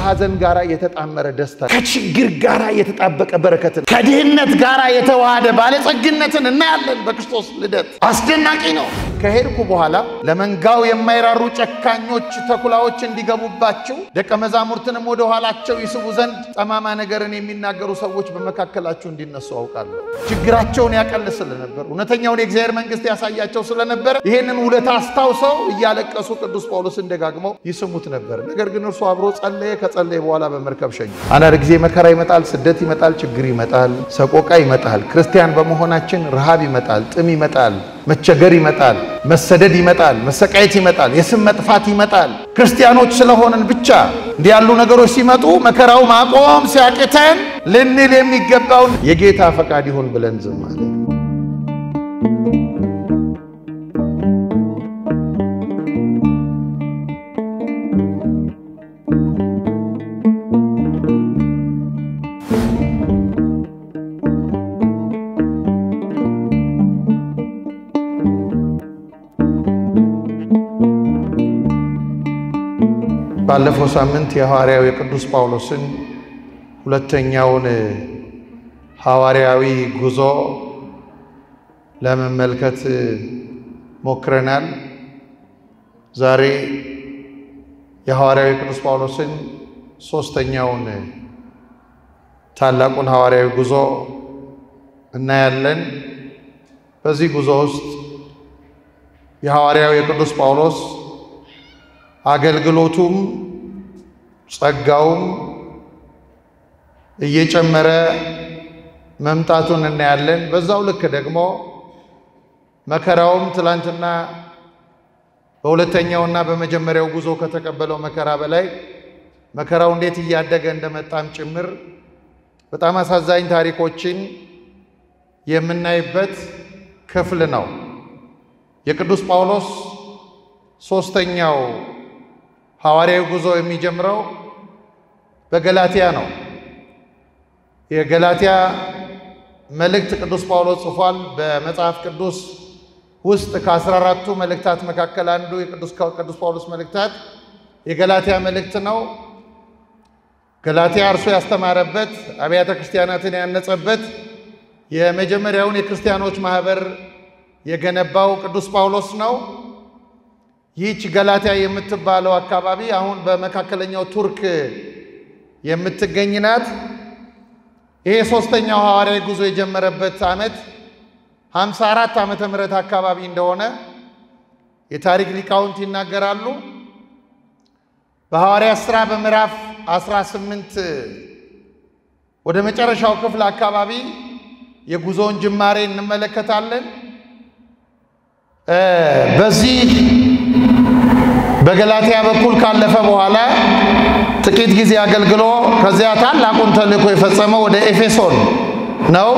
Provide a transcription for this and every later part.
ከሐዘን ጋራ የተጣመረ ደስታ ከችግር ጋራ የተጣበቀ በረከት ከድህነት ጋራ የተዋሃደ ባለጸግነትን እናያለን በክርስቶስ ልደት አስደናቂ ነው ከሄድኩ በኋላ ለመንጋው የማይራሩ ጨካኞች ተኩላዎች እንዲገቡባቸው ደቀ መዛሙርትንም ወደ ኋላቸው ይስቡ ዘንድ ጠማማ ነገርን የሚናገሩ ሰዎች በመካከላቸው እንዲነሱ አውቃለሁ ችግራቸውን ያቀልስል ነበር እውነተኛውን የእግዚአብሔር መንግስት ያሳያቸው ስለነበር ይሄንን ውለታ አስታውሰው እያለቀሱ ቅዱስ ጳውሎስን ደጋግመው ይስሙት ነበር ነገር ግን እርሱ አብሮ ጸለየ ከጸለየ በኋላ በመርከብ ሸኘ አንዳንድ ጊዜ መከራ ይመጣል ስደት ይመጣል ችግር ይመጣል ሰቆቃ ይመጣል ክርስቲያን በመሆናችን ረሃብ ይመጣል ጥም ይመጣል መቸገር ይመጣል መሰደድ ይመጣል መሰቃየት ይመጣል የስም መጥፋት ይመጣል ክርስቲያኖች ስለሆነን ብቻ እንዲያሉ ነገሮች ሲመጡ መከራው ማቆም ሲያቅተን ልንል የሚገባው የጌታ ፈቃድ ይሁን ብለን ዝም አለ ባለፈው ሳምንት የሐዋርያው የቅዱስ ጳውሎስን ሁለተኛውን ሐዋርያዊ ጉዞ ለመመልከት ሞክረናል ዛሬ የሐዋርያው የቅዱስ ጳውሎስን ሶስተኛውን ታላቁን ሐዋርያዊ ጉዞ እናያለን በዚህ ጉዞ ውስጥ የሐዋርያው የቅዱስ ጳውሎስ አገልግሎቱም ጸጋውም እየጨመረ መምጣቱን እናያለን በዛው ልክ ደግሞ መከራውም ትላንትና በሁለተኛውና በመጀመሪያው ጉዞ ከተቀበለው መከራ በላይ መከራው እንዴት እያደገ እንደመጣም ጭምር በጣም አሳዛኝ ታሪኮችን የምናይበት ክፍል ነው የቅዱስ ጳውሎስ ሶስተኛው ሐዋርያዊ ጉዞ የሚጀምረው በገላትያ ነው የገላትያ መልእክት ቅዱስ ጳውሎስ ጽፏል በመጽሐፍ ቅዱስ ውስጥ ከ14ቱ መልእክታት መካከል አንዱ የቅዱስ ጳውሎስ መልእክታት የገላትያ መልእክት ነው ገላትያ እርሱ ያስተማረበት አብያተ ክርስቲያናትን ያነጸበት የመጀመሪያውን የክርስቲያኖች ማህበር የገነባው ቅዱስ ጳውሎስ ነው ይህች ገላትያ የምትባለው አካባቢ አሁን በመካከለኛው ቱርክ የምትገኝ ናት ይሄ ሶስተኛው ሐዋርያዊ ጉዞ የጀመረበት ዓመት 54 ዓመተ ምህረት አካባቢ እንደሆነ የታሪክ ሊቃውንት ይናገራሉ በሐዋርያት ሥራ በምዕራፍ 18 ወደ መጨረሻው ክፍል አካባቢ የጉዞውን ጅማሬ እንመለከታለን በዚህ በገላትያ በኩል ካለፈ በኋላ ጥቂት ጊዜ አገልግሎ ከዚያ ታላቁን ተልእኮ የፈጸመው ወደ ኤፌሶን ነው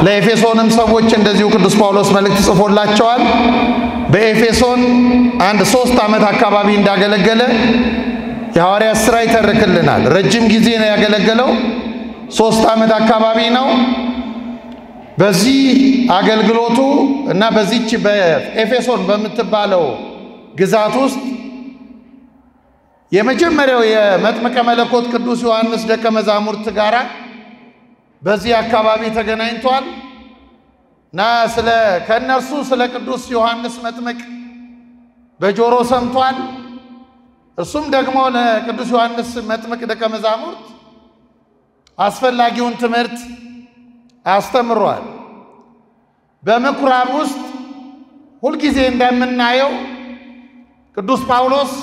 ለኤፌሶንም ሰዎች እንደዚሁ ቅዱስ ጳውሎስ መልእክት ጽፎላቸዋል በኤፌሶን አንድ 3 ዓመት አካባቢ እንዳገለገለ የሐዋርያት ሥራ ይተርክልናል ረጅም ጊዜ ነው ያገለገለው 3 ዓመት አካባቢ ነው በዚህ አገልግሎቱ እና በዚህች በኤፌሶን በምትባለው ግዛት ውስጥ የመጀመሪያው የመጥምቀ መለኮት ቅዱስ ዮሐንስ ደቀ መዛሙርት ጋራ በዚህ አካባቢ ተገናኝቷል እና ከነርሱ ስለ ቅዱስ ዮሐንስ መጥምቅ በጆሮ ሰምቷል እርሱም ደግሞ ለቅዱስ ዮሐንስ መጥምቅ ደቀ መዛሙርት አስፈላጊውን ትምህርት አስተምሯል በመኩራብ ውስጥ ሁሉ ጊዜ እንደምናየው ቅዱስ ጳውሎስ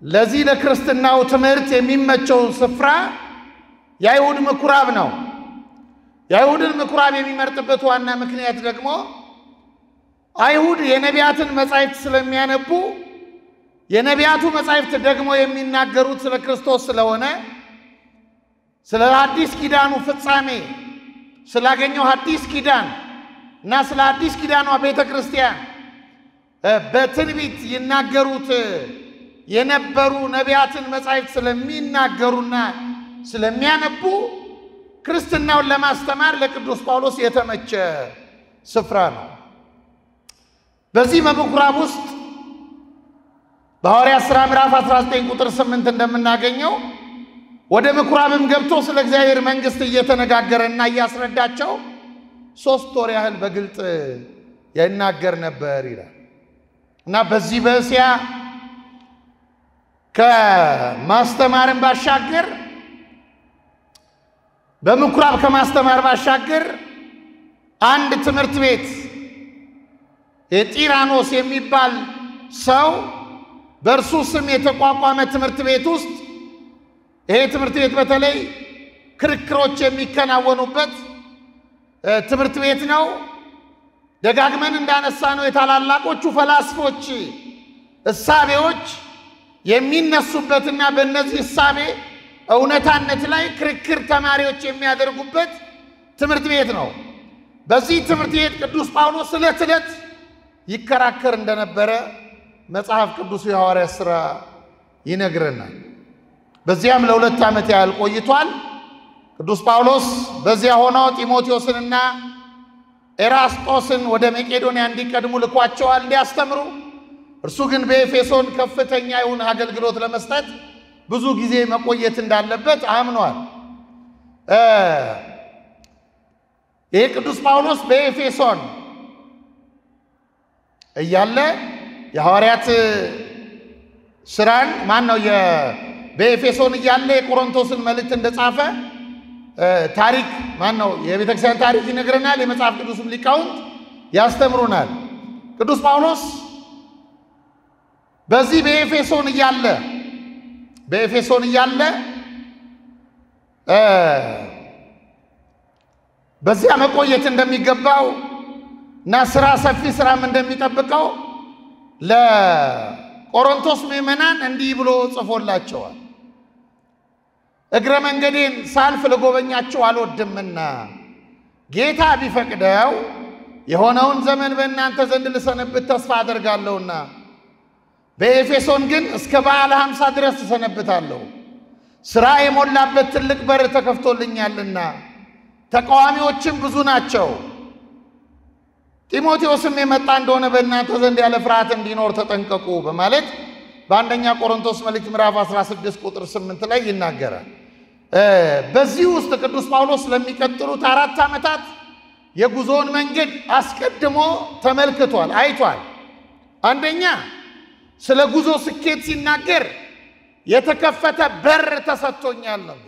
ለዚህ ለክርስትናው ትምህርት የሚመቸው ስፍራ የአይሁድ ምኩራብ ነው የአይሁድን ምኩራብ የሚመርጥበት ዋና ምክንያት ደግሞ አይሁድ የነቢያትን መጻሕፍት ስለሚያነቡ የነቢያቱ መጻሕፍት ደግሞ የሚናገሩት ስለ ክርስቶስ ስለሆነ ስለ አዲስ ኪዳኑ ፍጻሜ ስላገኘው አዲስ ኪዳን እና ስለ አዲስ ኪዳኗ ቤተክርስቲያን በትንቢት ይናገሩት የነበሩ ነቢያትን መጻሕፍት ስለሚናገሩና ስለሚያነቡ ክርስትናውን ለማስተማር ለቅዱስ ጳውሎስ የተመቸ ስፍራ ነው በዚህ በምኩራብ ውስጥ በሐዋርያት ሥራ ምዕራፍ 19 ቁጥር 8 እንደምናገኘው ወደ ምኩራብም ገብቶ ስለ እግዚአብሔር መንግሥት እየተነጋገረና እያስረዳቸው 3 ወር ያህል በግልጥ ይናገር ነበር ይላል። እና በዚህ በእስያ ከማስተማርም ባሻገር በምኩራብ ከማስተማር ባሻገር አንድ ትምህርት ቤት የጢራኖስ የሚባል ሰው በእርሱ ስም የተቋቋመ ትምህርት ቤት ውስጥ ይሄ ትምህርት ቤት በተለይ ክርክሮች የሚከናወኑበት ትምህርት ቤት ነው። ደጋግመን እንዳነሳ ነው የታላላቆቹ ፈላስፎች እሳቤዎች የሚነሱበትና በእነዚህ እሳቤ እውነታነት ላይ ክርክር ተማሪዎች የሚያደርጉበት ትምህርት ቤት ነው። በዚህ ትምህርት ቤት ቅዱስ ጳውሎስ ዕለት ዕለት ይከራከር እንደነበረ መጽሐፍ ቅዱስ የሐዋርያት ሥራ ይነግረናል። በዚያም ለ2 ዓመት ያህል ቆይቷል። ቅዱስ ጳውሎስ በዚያ ሆኖ ጢሞቴዎስንና ኤራስጦስን ወደ መቄዶንያ እንዲቀድሙ ልኳቸዋል እንዲያስተምሩ። እርሱ ግን በኤፌሶን ከፍተኛ የሆነ አገልግሎት ለመስጠት ብዙ ጊዜ መቆየት እንዳለበት አምኗል። ይሄ ቅዱስ ጳውሎስ በኤፌሶን እያለ የሐዋርያት ሥራን በኤፌሶን እያለ የቆሮንቶስን መልእክት እንደጻፈ ታሪክ የቤተክርስቲያን ታሪክ ይነግረናል። የመጽሐፍ ቅዱስም ሊቃውንት ያስተምሩናል። ቅዱስ ጳውሎስ በዚህ በኤፌሶን እያለ በዚያ መቆየት እንደሚገባው እና ሰፊ ስራም እንደሚጠብቀው ለቆሮንቶስ ምዕመናን እንዲህ ብሎ ጽፎላቸዋል። እግረ መንገዴን ሳልፍ ልጎበኛችሁ አልወድምና ጌታ ቢፈቅደው የሆነውን ዘመን በእናንተ ዘንድ ልሰነብት ተስፋ አደርጋለሁና በኤፌሶን ግን እስከ በዓለ 50 ድረስ ተሰነብታለሁ። ሥራ የሞላበት ትልቅ በር ተከፍቶልኛልና ተቃዋሚዎችም ብዙ ናቸው። ጢሞቴዎስም የመጣ እንደሆነ በእናንተ ዘንድ ያለ ፍርሃት እንዲኖር ተጠንቀቁ በማለት በአንደኛ ቆሮንቶስ መልእክት ምዕራፍ 16 ቁጥር 8 ላይ ይናገራል። በዚህ ውስጥ ቅዱስ ጳውሎስ ለሚቀጥሉት 4 ዓመታት የጉዞውን መንገድ አስቀድሞ ተመልክቷል፣ አይቷል። አንደኛ ስለ ጉዞ ስኬት ሲናገር የተከፈተ በር ተሰጥቶኛል ነው።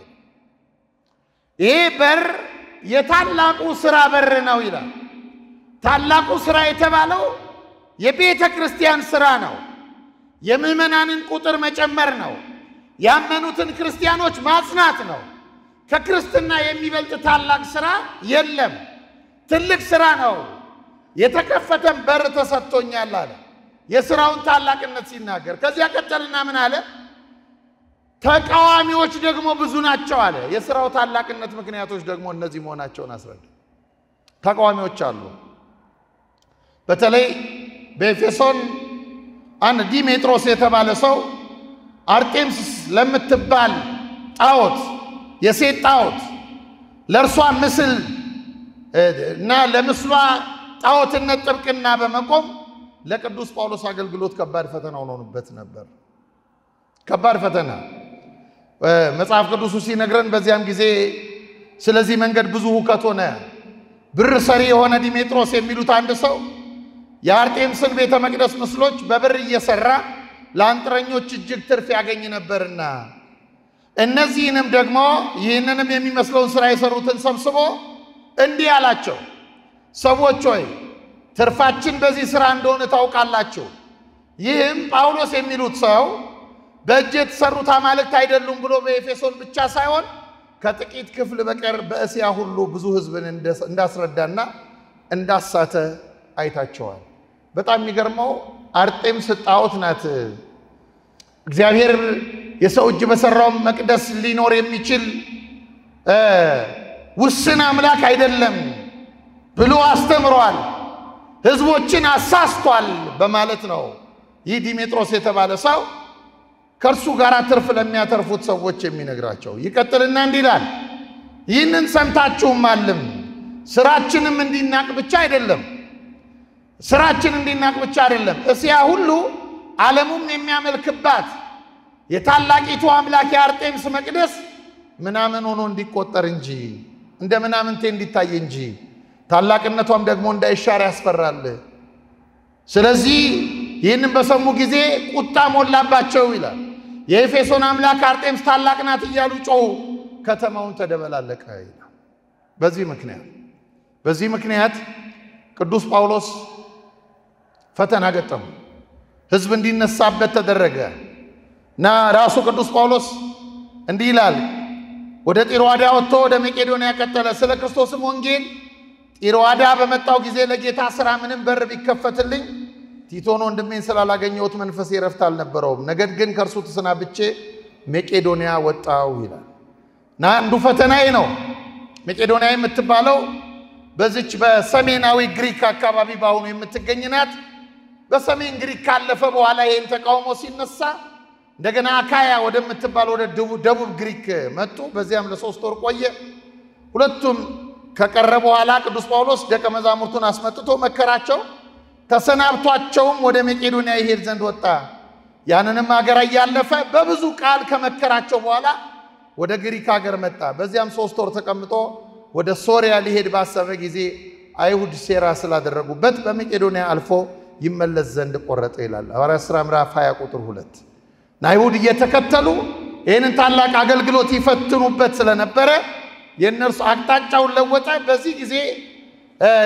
ይሄ በር የታላቁ ሥራ በር ነው ይላል። ታላቁ ሥራ የተባለው የቤተ ክርስቲያን ሥራ ነው። የምዕመናንን ቁጥር መጨመር ነው። ያመኑትን ክርስቲያኖች ማጽናት ነው። ከክርስትና የሚበልጥ ታላቅ ሥራ የለም። ትልቅ ሥራ ነው። የተከፈተን በር ተሰጥቶኛል አለ። የሥራውን ታላቅነት ሲናገር ከዚያ ቀጠልና ምን አለ? ተቃዋሚዎች ደግሞ ብዙ ናቸው አለ። የሥራው ታላቅነት ምክንያቶች ደግሞ እነዚህ መሆናቸውን አስረዳ። ተቃዋሚዎች አሉ። በተለይ በኤፌሶን አንድ ዲሜጥሮስ የተባለ ሰው አርጤምስ ለምትባል ጣዖት፣ የሴት ጣዖት ለእርሷ ምስል እና ለምስሏ ጣዖትነት ጥብቅና በመቆም ለቅዱስ ጳውሎስ አገልግሎት ከባድ ፈተና ሆኖበት ነበር። ከባድ ፈተና መጽሐፍ ቅዱስ ሲነግረን በዚያም ጊዜ ስለዚህ መንገድ ብዙ ሁከት ሆነ። ብር ሰሪ የሆነ ዲሜጥሮስ የሚሉት አንድ ሰው የአርጤምስን ቤተ መቅደስ ምስሎች በብር እየሰራ ለአንጥረኞች እጅግ ትርፍ ያገኝ ነበርና እነዚህንም ደግሞ ይህንንም የሚመስለውን ሥራ የሰሩትን ሰብስቦ እንዲህ አላቸው፣ ሰዎች ሆይ ትርፋችን በዚህ ሥራ እንደሆነ ታውቃላችሁ። ይህም ጳውሎስ የሚሉት ሰው በእጅ የተሰሩት አማልክት አይደሉም ብሎ በኤፌሶን ብቻ ሳይሆን ከጥቂት ክፍል በቀር በእስያ ሁሉ ብዙ ሕዝብን እንዳስረዳና እንዳሳተ አይታቸዋል። በጣም የሚገርመው አርጤምስ ጣዖት ናት። እግዚአብሔር የሰው እጅ በሰራው መቅደስ ሊኖር የሚችል ውስን አምላክ አይደለም ብሎ አስተምሯል። ሕዝቦችን አሳስቷል በማለት ነው ይህ ዲሜጥሮስ የተባለ ሰው ከእርሱ ጋር ትርፍ ለሚያተርፉት ሰዎች የሚነግራቸው። ይቀጥልና እንዲህ ይላል፣ ይህንን ሰምታችሁም አልም ስራችንም እንዲናቅ ብቻ አይደለም። እስያ ሁሉ ዓለሙም የሚያመልክባት የታላቂቱ አምላክ የአርጤምስ መቅደስ ምናምን ሆኖ እንዲቆጠር እንጂ እንደ ምናምንቴ እንዲታይ እንጂ ታላቅነቷም ደግሞ እንዳይሻር ያስፈራል። ስለዚህ ይህንን በሰሙ ጊዜ ቁጣ ሞላባቸው ይላል። የኤፌሶን አምላክ አርጤምስ ታላቅ ናት እያሉ ጮሁ፣ ከተማውን ተደበላለቀ ይላል። በዚህ ምክንያት ቅዱስ ጳውሎስ ፈተና ገጠሙ። ሕዝብ እንዲነሳበት ተደረገ እና ራሱ ቅዱስ ጳውሎስ እንዲህ ይላል፣ ወደ ጢሮአዳ ወጥቶ ወደ መቄዶንያ ቀጠለ። ስለ ክርስቶስም ወንጌል ጢሮአዳ በመጣው ጊዜ ለጌታ ሥራ ምንም በር ቢከፈትልኝ ቲቶን ወንድሜን ስላላገኘሁት መንፈሴ ረፍት አልነበረውም። ነገር ግን ከእርሱ ተሰናብቼ መቄዶንያ ወጣው ይላል እና አንዱ ፈተናዬ ነው። መቄዶንያ የምትባለው በዚች በሰሜናዊ ግሪክ አካባቢ ባሁኑ የምትገኝ ናት። በሰሜን ግሪክ ካለፈ በኋላ ይህን ተቃውሞ ሲነሳ እንደገና አካያ ወደምትባል ወደ ደቡብ ግሪክ መጡ። በዚያም ለ3 ወር ቆየ። ሁለቱም ከቀረ በኋላ ቅዱስ ጳውሎስ ደቀ መዛሙርቱን አስመጥቶ መከራቸው። ተሰናብቷቸውም ወደ መቄዶንያ ይሄድ ዘንድ ወጣ። ያንንም ሀገር እያለፈ በብዙ ቃል ከመከራቸው በኋላ ወደ ግሪክ ሀገር መጣ። በዚያም 3 ወር ተቀምጦ ወደ ሶሪያ ሊሄድ ባሰበ ጊዜ አይሁድ ሴራ ስላደረጉበት በመቄዶንያ አልፎ ይመለስ ዘንድ ቆረጠ ይላል ሐዋርያት ሥራ ምዕራፍ 20 ቁጥር 2። አይሁድ እየተከተሉ ይህንን ታላቅ አገልግሎት ይፈትኑበት ስለነበረ የእነርሱ አቅጣጫውን ለወጠ። በዚህ ጊዜ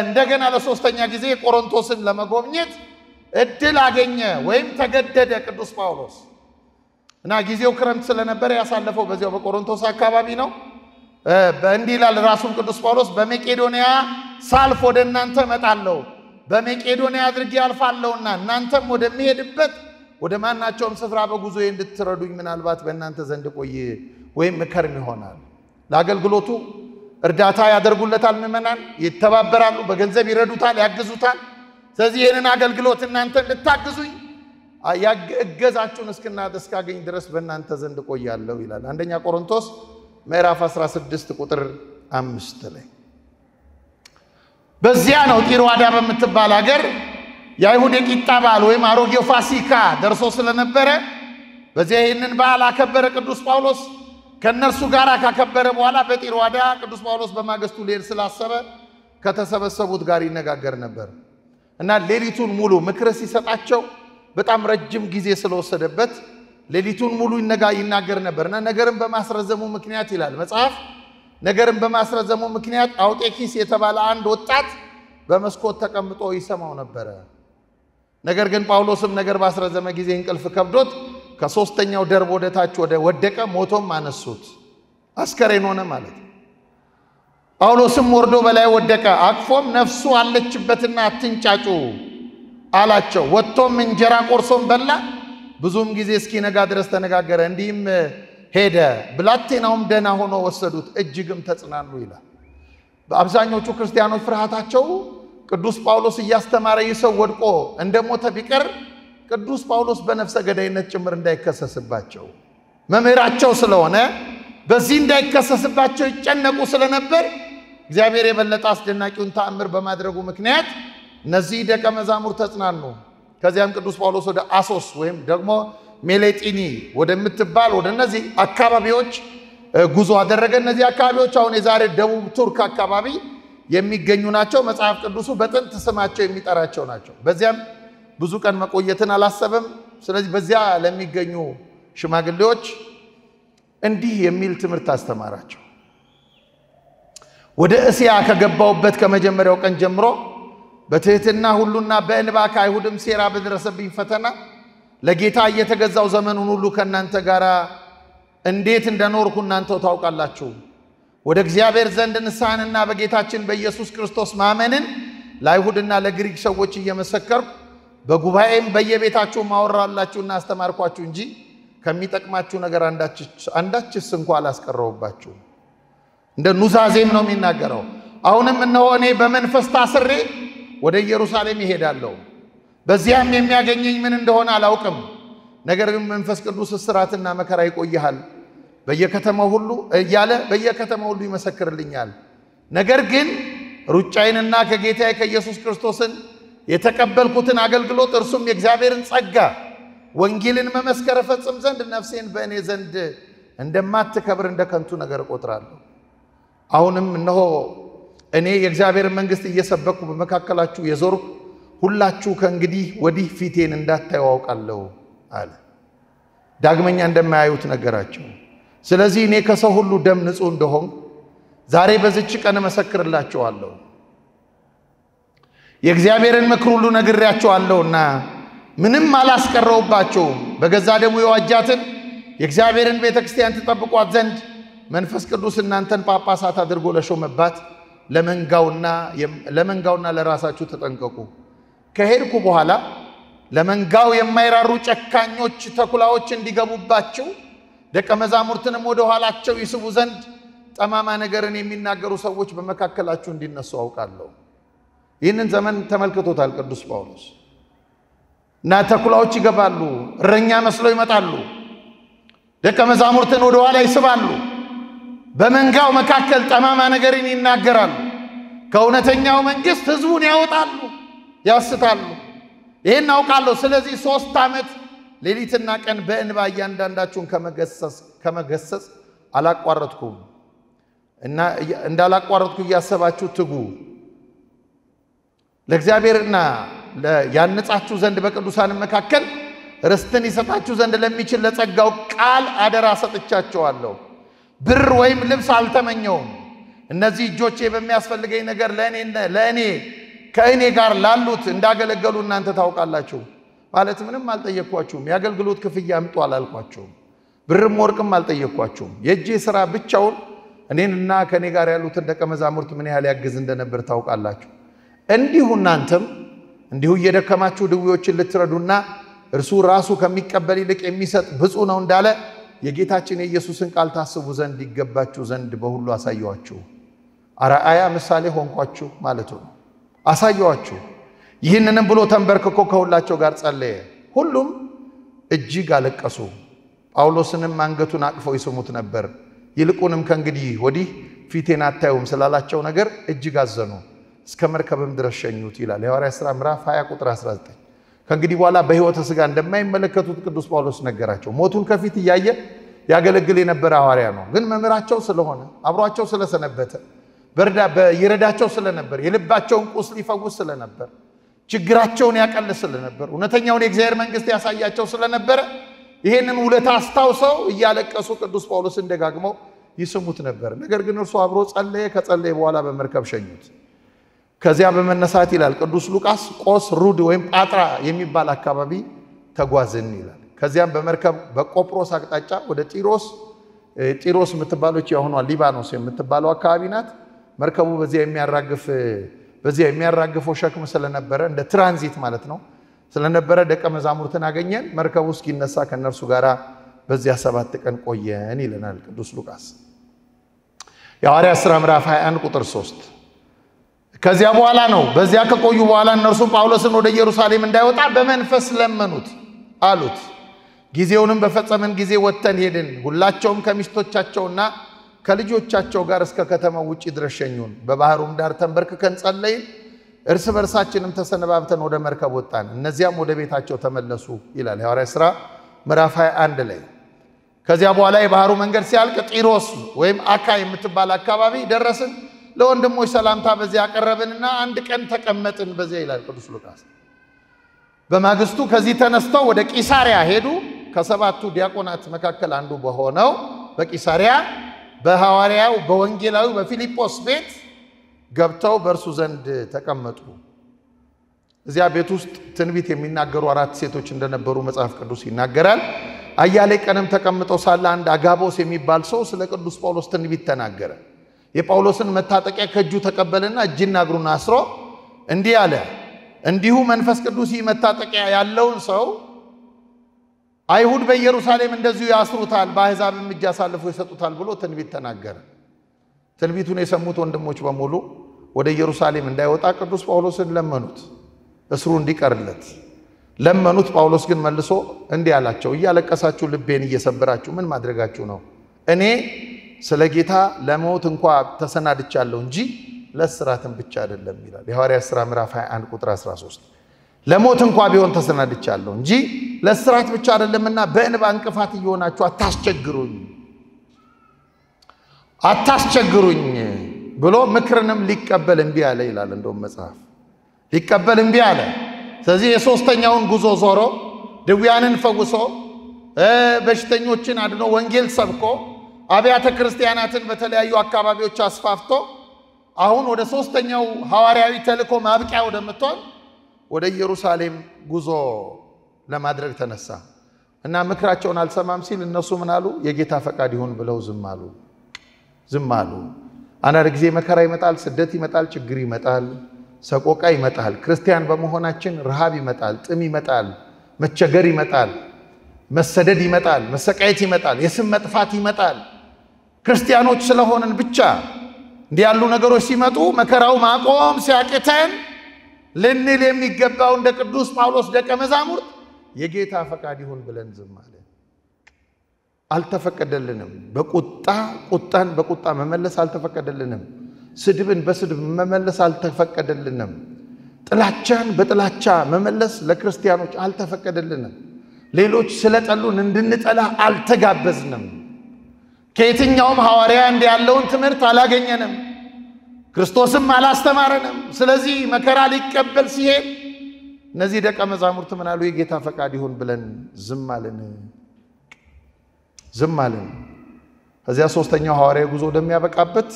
እንደገና ለሶስተኛ ጊዜ ቆሮንቶስን ለመጎብኘት እድል አገኘ ወይም ተገደደ ቅዱስ ጳውሎስ እና ጊዜው ክረምት ስለነበረ ያሳለፈው በዚያው በቆሮንቶስ አካባቢ ነው። በእንዲህ ይላል ራሱም ቅዱስ ጳውሎስ በመቄዶንያ ሳልፍ ወደ እናንተ እመጣለሁ፣ በመቄዶንያ አድርጌ አልፋለሁና እናንተም ወደሚሄድበት ወደ ማናቸውም ስፍራ በጉዞዬ እንድትረዱኝ ምናልባት በእናንተ ዘንድ ቆይ ወይም ምከርም ይሆናል። ለአገልግሎቱ እርዳታ ያደርጉለታል፣ ምዕመናን ይተባበራሉ፣ በገንዘብ ይረዱታል፣ ያግዙታል። ስለዚህ ይህንን አገልግሎት እናንተ እንድታግዙኝ እገዛችሁን እስካገኝ ድረስ በእናንተ ዘንድ ቆያለሁ ይላል አንደኛ ቆሮንቶስ ምዕራፍ 16 ቁጥር 5 ላይ። በዚያ ነው ጢሮአዳ በምትባል ሀገር የአይሁድ የቂጣ በዓል ወይም አሮጌው ፋሲካ ደርሶ ስለነበረ በዚያ ይህንን በዓል አከበረ ቅዱስ ጳውሎስ። ከነርሱ ጋር ካከበረ በኋላ በጢሮአዳ ቅዱስ ጳውሎስ በማግስቱ ሊሄድ ስላሰበ ከተሰበሰቡት ጋር ይነጋገር ነበር እና ሌሊቱን ሙሉ ምክር ሲሰጣቸው በጣም ረጅም ጊዜ ስለወሰደበት ሌሊቱን ሙሉ ይናገር ነበርና ነገርን በማስረዘሙ ምክንያት ይላል መጽሐፍ፣ ነገርን በማስረዘሙ ምክንያት አውጤኪስ የተባለ አንድ ወጣት በመስኮት ተቀምጦ ይሰማው ነበር። ነገር ግን ጳውሎስም ነገር ባስረዘመ ጊዜ እንቅልፍ ከብዶት ከሶስተኛው ደርብ ወደ ታች ወደቀ፣ ሞቶም አነሱት፣ አስከሬን ሆነ ማለት ነው። ጳውሎስም ወርዶ በላይ ወደቀ፣ አቅፎም ነፍሱ አለችበትና አትንጫጩ አላቸው። ወጥቶም እንጀራ ቆርሶም በላ፣ ብዙም ጊዜ እስኪነጋ ድረስ ተነጋገረ። እንዲህም ሄደ፣ ብላቴናውም ደህና ሆኖ ወሰዱት፣ እጅግም ተጽናኑ ይላል። በአብዛኞቹ ክርስቲያኖች ፍርሃታቸው ቅዱስ ጳውሎስ እያስተማረ ይሰው ወድቆ እንደሞተ ቢቀር ቅዱስ ጳውሎስ በነፍሰ ገዳይነት ጭምር እንዳይከሰስባቸው መምህራቸው ስለሆነ በዚህ እንዳይከሰስባቸው ይጨነቁ ስለነበር እግዚአብሔር የበለጠ አስደናቂውን ተአምር በማድረጉ ምክንያት እነዚህ ደቀ መዛሙርት ተጽናኑ። ከዚያም ቅዱስ ጳውሎስ ወደ አሶስ ወይም ደግሞ ሜሌጢኒ ወደምትባል ወደ እነዚህ አካባቢዎች ጉዞ አደረገ። እነዚህ አካባቢዎች አሁን የዛሬ ደቡብ ቱርክ አካባቢ የሚገኙ ናቸው። መጽሐፍ ቅዱሱ በጥንት ስማቸው የሚጠራቸው ናቸው። በዚያም ብዙ ቀን መቆየትን አላሰበም። ስለዚህ በዚያ ለሚገኙ ሽማግሌዎች እንዲህ የሚል ትምህርት አስተማራቸው። ወደ እስያ ከገባውበት ከመጀመሪያው ቀን ጀምሮ በትህትና ሁሉና በእንባ ከአይሁድም ሴራ በደረሰብኝ ፈተና ለጌታ እየተገዛው ዘመኑን ሁሉ ከእናንተ ጋር እንዴት እንደኖርኩ እናንተው ታውቃላችሁ። ወደ እግዚአብሔር ዘንድ ንስሐንና በጌታችን በኢየሱስ ክርስቶስ ማመንን ለአይሁድና ለግሪክ ሰዎች እየመሰከርኩ በጉባኤም በየቤታችሁ ማወራላችሁና አስተማርኳችሁ እንጂ ከሚጠቅማችሁ ነገር አንዳችስ እንኳ አላስቀረውባችሁ። እንደ ኑዛዜም ነው የሚናገረው። አሁንም እነሆ እኔ በመንፈስ ታስሬ ወደ ኢየሩሳሌም ይሄዳለሁ። በዚያም የሚያገኘኝ ምን እንደሆነ አላውቅም። ነገር ግን መንፈስ ቅዱስ እስራትና መከራ ይቆይሃል በየከተማው ሁሉ እያለ በየከተማው ሁሉ ይመሰክርልኛል። ነገር ግን ሩጫዬንና ከጌታዬ ከኢየሱስ ክርስቶስን የተቀበልኩትን አገልግሎት እርሱም የእግዚአብሔርን ጸጋ ወንጌልን መመስከር ፈጽም ዘንድ ነፍሴን በእኔ ዘንድ እንደማትከብር እንደ ከንቱ ነገር እቆጥራለሁ። አሁንም እነሆ እኔ የእግዚአብሔር መንግሥት እየሰበኩ በመካከላችሁ የዞርኩ ሁላችሁ ከእንግዲህ ወዲህ ፊቴን እንዳታዩ አውቃለሁ አለ። ዳግመኛ እንደማያዩት ነገራቸው። ስለዚህ እኔ ከሰው ሁሉ ደም ንጹሕ እንደሆንኩ ዛሬ በዚች ቀን እመሰክርላችኋለሁ። የእግዚአብሔርን ምክር ሁሉ ነግሬያችኋለሁና ምንም አላስቀረውባቸውም። በገዛ ደሙ የዋጃትን የእግዚአብሔርን ቤተክርስቲያን ትጠብቋት ዘንድ መንፈስ ቅዱስ እናንተን ጳጳሳት አድርጎ ለሾመባት ለመንጋውና ለራሳችሁ ተጠንቀቁ። ከሄድኩ በኋላ ለመንጋው የማይራሩ ጨካኞች ተኩላዎች እንዲገቡባችሁ ደቀ መዛሙርትንም ወደ ኋላቸው ይስቡ ዘንድ ጠማማ ነገርን የሚናገሩ ሰዎች በመካከላችሁ እንዲነሱ አውቃለሁ። ይህንን ዘመን ተመልክቶታል ቅዱስ ጳውሎስ። እና ተኩላዎች ይገባሉ፣ እረኛ መስለው ይመጣሉ፣ ደቀ መዛሙርትን ወደ ኋላ ይስባሉ፣ በመንጋው መካከል ጠማማ ነገርን ይናገራሉ፣ ከእውነተኛው መንግሥት ሕዝቡን ያወጣሉ፣ ያስታሉ። ይህን አውቃለሁ። ስለዚህ 3 ዓመት ሌሊትና ቀን በእንባ እያንዳንዳችሁን ከመገሰጽ አላቋረጥኩም እና እንዳላቋረጥኩ እያሰባችሁ ትጉ። ለእግዚአብሔርና ያንጻችሁ ዘንድ በቅዱሳን መካከል ርስትን ይሰጣችሁ ዘንድ ለሚችል ለጸጋው ቃል አደራ ሰጥቻችኋለሁ። ብር ወይም ልብስ አልተመኘውም። እነዚህ እጆቼ በሚያስፈልገኝ ነገር ለእኔ ከእኔ ጋር ላሉት እንዳገለገሉ እናንተ ታውቃላችሁ። ማለት ምንም አልጠየቅኳችሁም። የአገልግሎት ክፍያ አምጡ አላልኳችሁም። ብርም ወርቅም አልጠየቅኳችሁም። የእጄ ሥራ ብቻውን እኔንና ከእኔ ጋር ያሉትን ደቀ መዛሙርት ምን ያህል ያግዝ እንደነበር ታውቃላችሁ። እንዲሁ እናንተም እንዲሁ እየደከማችሁ ድዌዎችን ልትረዱና እርሱ ራሱ ከሚቀበል ይልቅ የሚሰጥ ብፁዕ ነው እንዳለ የጌታችን የኢየሱስን ቃል ታስቡ ዘንድ ይገባችሁ ዘንድ በሁሉ አሳየዋችሁ። አርአያ ምሳሌ ሆንኳችሁ ማለቱ ነው። አሳየዋችሁ። ይህንንም ብሎ ተንበርክኮ ከሁላቸው ጋር ጸለየ። ሁሉም እጅግ አለቀሱ። ጳውሎስንም አንገቱን አቅፈው ይስሙት ነበር። ይልቁንም ከእንግዲህ ወዲህ ፊቴን አታዩም ስላላቸው ነገር እጅግ አዘኑ። እስከ መርከብም ድረስ ሸኙት ይላል የሐዋርያት ሥራ ምዕራፍ 20 ቁጥር 19። ከእንግዲህ በኋላ በሕይወተ ሥጋ እንደማይመለከቱት ቅዱስ ጳውሎስ ነገራቸው። ሞቱን ከፊት እያየ ያገለግል የነበረ ሐዋርያ ነው። ግን መምህራቸው ስለሆነ አብሯቸው ስለሰነበተ ይረዳቸው ስለነበር የልባቸውን ቁስል ይፈውስ ስለነበር ችግራቸውን ያቀል ስለነበር እውነተኛውን የእግዚአብሔር መንግሥት ያሳያቸው ስለነበረ ይሄንን ውለታ አስታውሰው እያለቀሱ ቅዱስ ጳውሎስን ደጋግመው ይስሙት ነበር። ነገር ግን እርሱ አብሮ ጸለየ። ከጸለየ በኋላ በመርከብ ሸኙት። ከዚያ በመነሳት ይላል ቅዱስ ሉቃስ ቆስ ሩድ ወይም ጳጥራ የሚባል አካባቢ ተጓዝን ይላል። ከዚያም በመርከብ በቆጵሮስ አቅጣጫ ወደ ጢሮስ የምትባለው የሆኗ ሊባኖስ የምትባለው አካባቢ ናት። መርከቡ በዚያ የሚያራግፈው ሸክም ስለነበረ እንደ ትራንዚት ማለት ነው ስለነበረ ደቀ መዛሙርትን አገኘን። መርከቡ እስኪነሳ ከነርሱ ጋር በዚያ 7 ቀን ቆየን ይለናል ቅዱስ ሉቃስ። የሐዋርያት ሥራ ምዕራፍ 21 ቁጥር 3። ከዚያ በኋላ ነው በዚያ ከቆዩ በኋላ እነርሱ ጳውሎስን ወደ ኢየሩሳሌም እንዳይወጣ በመንፈስ ለመኑት አሉት። ጊዜውንም በፈጸመን ጊዜ ወጥተን ሄድን። ሁላቸውም ከሚስቶቻቸውና ከልጆቻቸው ጋር እስከ ከተማው ውጪ ድረስ ሸኙን። በባህሩም ዳር ተንበርክከን ጸለይን። እርስ በርሳችንም ተሰነባብተን ወደ መርከብ ወጣን። እነዚያም ወደ ቤታቸው ተመለሱ ይላል የሐዋርያት ሥራ ምዕራፍ 21 ላይ። ከዚያ በኋላ የባህሩ መንገድ ሲያልቅ ጢሮስ ወይም አካ የምትባል አካባቢ ደረስን። ለወንድሞች ሰላምታ በዚያ አቀረብንና 1 ቀን ተቀመጥን በዚያ ይላል ቅዱስ ሉቃስ። በማግስቱ ከዚህ ተነስተው ወደ ቂሳሪያ ሄዱ። ከ7ቱ ዲያቆናት መካከል አንዱ በሆነው በቂሳሪያ በሐዋርያው በወንጌላዊ በፊልጶስ ቤት ገብተው በእርሱ ዘንድ ተቀመጡ። እዚያ ቤት ውስጥ ትንቢት የሚናገሩ 4 ሴቶች እንደነበሩ መጽሐፍ ቅዱስ ይናገራል። አያሌ ቀንም ተቀምጠው ሳለ አንድ አጋቦስ የሚባል ሰው ስለ ቅዱስ ጳውሎስ ትንቢት ተናገረ። የጳውሎስን መታጠቂያ ከእጁ ተቀበለና እጅና እግሩን አስሮ እንዲህ አለ፣ እንዲሁ መንፈስ ቅዱስ መታጠቂያ ያለውን ሰው አይሁድ በኢየሩሳሌም እንደዚሁ ያስሩታል፣ በአሕዛብም እጅ አሳልፈው ይሰጡታል ብሎ ትንቢት ተናገረ። ትንቢቱን የሰሙት ወንድሞች በሙሉ ወደ ኢየሩሳሌም እንዳይወጣ ቅዱስ ጳውሎስን ለመኑት፣ እስሩ እንዲቀርለት ለመኑት። ጳውሎስ ግን መልሶ እንዲህ አላቸው፣ እያለቀሳችሁ ልቤን እየሰበራችሁ ምን ማድረጋችሁ ነው? እኔ ስለ ጌታ ለሞት እንኳ ተሰናድቻለሁ እንጂ ለእስራትም ብቻ አይደለም ይላል የሐዋርያት ሥራ ምዕራፍ 21 ቁጥር 13። ለሞት እንኳ ቢሆን ተሰናድቻለሁ እንጂ ለእስራት ብቻ አይደለምና በእንባ እንቅፋት እየሆናችሁ አታስቸግሩኝ አታስቸግሩኝ ብሎ ምክርንም ሊቀበል እምቢ አለ ይላል። እንደውም መጽሐፍ ሊቀበል እምቢ አለ። ስለዚህ የሶስተኛውን ጉዞ ዞሮ ድውያንን ፈውሶ በሽተኞችን አድኖ ወንጌል ሰብኮ አብያተ ክርስቲያናትን በተለያዩ አካባቢዎች አስፋፍቶ አሁን ወደ ሶስተኛው ሐዋርያዊ ተልእኮ ማብቂያ ወደምትሆን ወደ ኢየሩሳሌም ጉዞ ለማድረግ ተነሳ እና ምክራቸውን አልሰማም ሲል እነሱ ምን አሉ? የጌታ ፈቃድ ይሁን ብለው ዝም አሉ። አንዳንድ ጊዜ መከራ ይመጣል፣ ስደት ይመጣል፣ ችግር ይመጣል፣ ሰቆቃ ይመጣል። ክርስቲያን በመሆናችን ረሃብ ይመጣል፣ ጥም ይመጣል፣ መቸገር ይመጣል፣ መሰደድ ይመጣል፣ መሰቃየት ይመጣል፣ የስም መጥፋት ይመጣል። ክርስቲያኖች ስለሆንን ብቻ እንዲህ ያሉ ነገሮች ሲመጡ መከራው ማቆም ሲያቅተን ልንል የሚገባው እንደ ቅዱስ ጳውሎስ ደቀ መዛሙርት የጌታ ፈቃድ ይሁን ብለን ዝም አለን። አልተፈቀደልንም። ቁጣን በቁጣ መመለስ አልተፈቀደልንም። ስድብን በስድብ መመለስ አልተፈቀደልንም። ጥላቻን በጥላቻ መመለስ ለክርስቲያኖች አልተፈቀደልንም። ሌሎች ስለጠሉን እንድንጠላ አልተጋበዝንም። ከየትኛውም ሐዋርያ እንዲህ ያለውን ትምህርት አላገኘንም። ክርስቶስም አላስተማረንም። ስለዚህ መከራ ሊቀበል ሲሄድ እነዚህ ደቀ መዛሙርት ምን አሉ? የጌታ ፈቃድ ይሁን ብለን ዝም አልን። ከዚያ ሶስተኛው ሐዋርያዊ ጉዞ ወደሚያበቃበት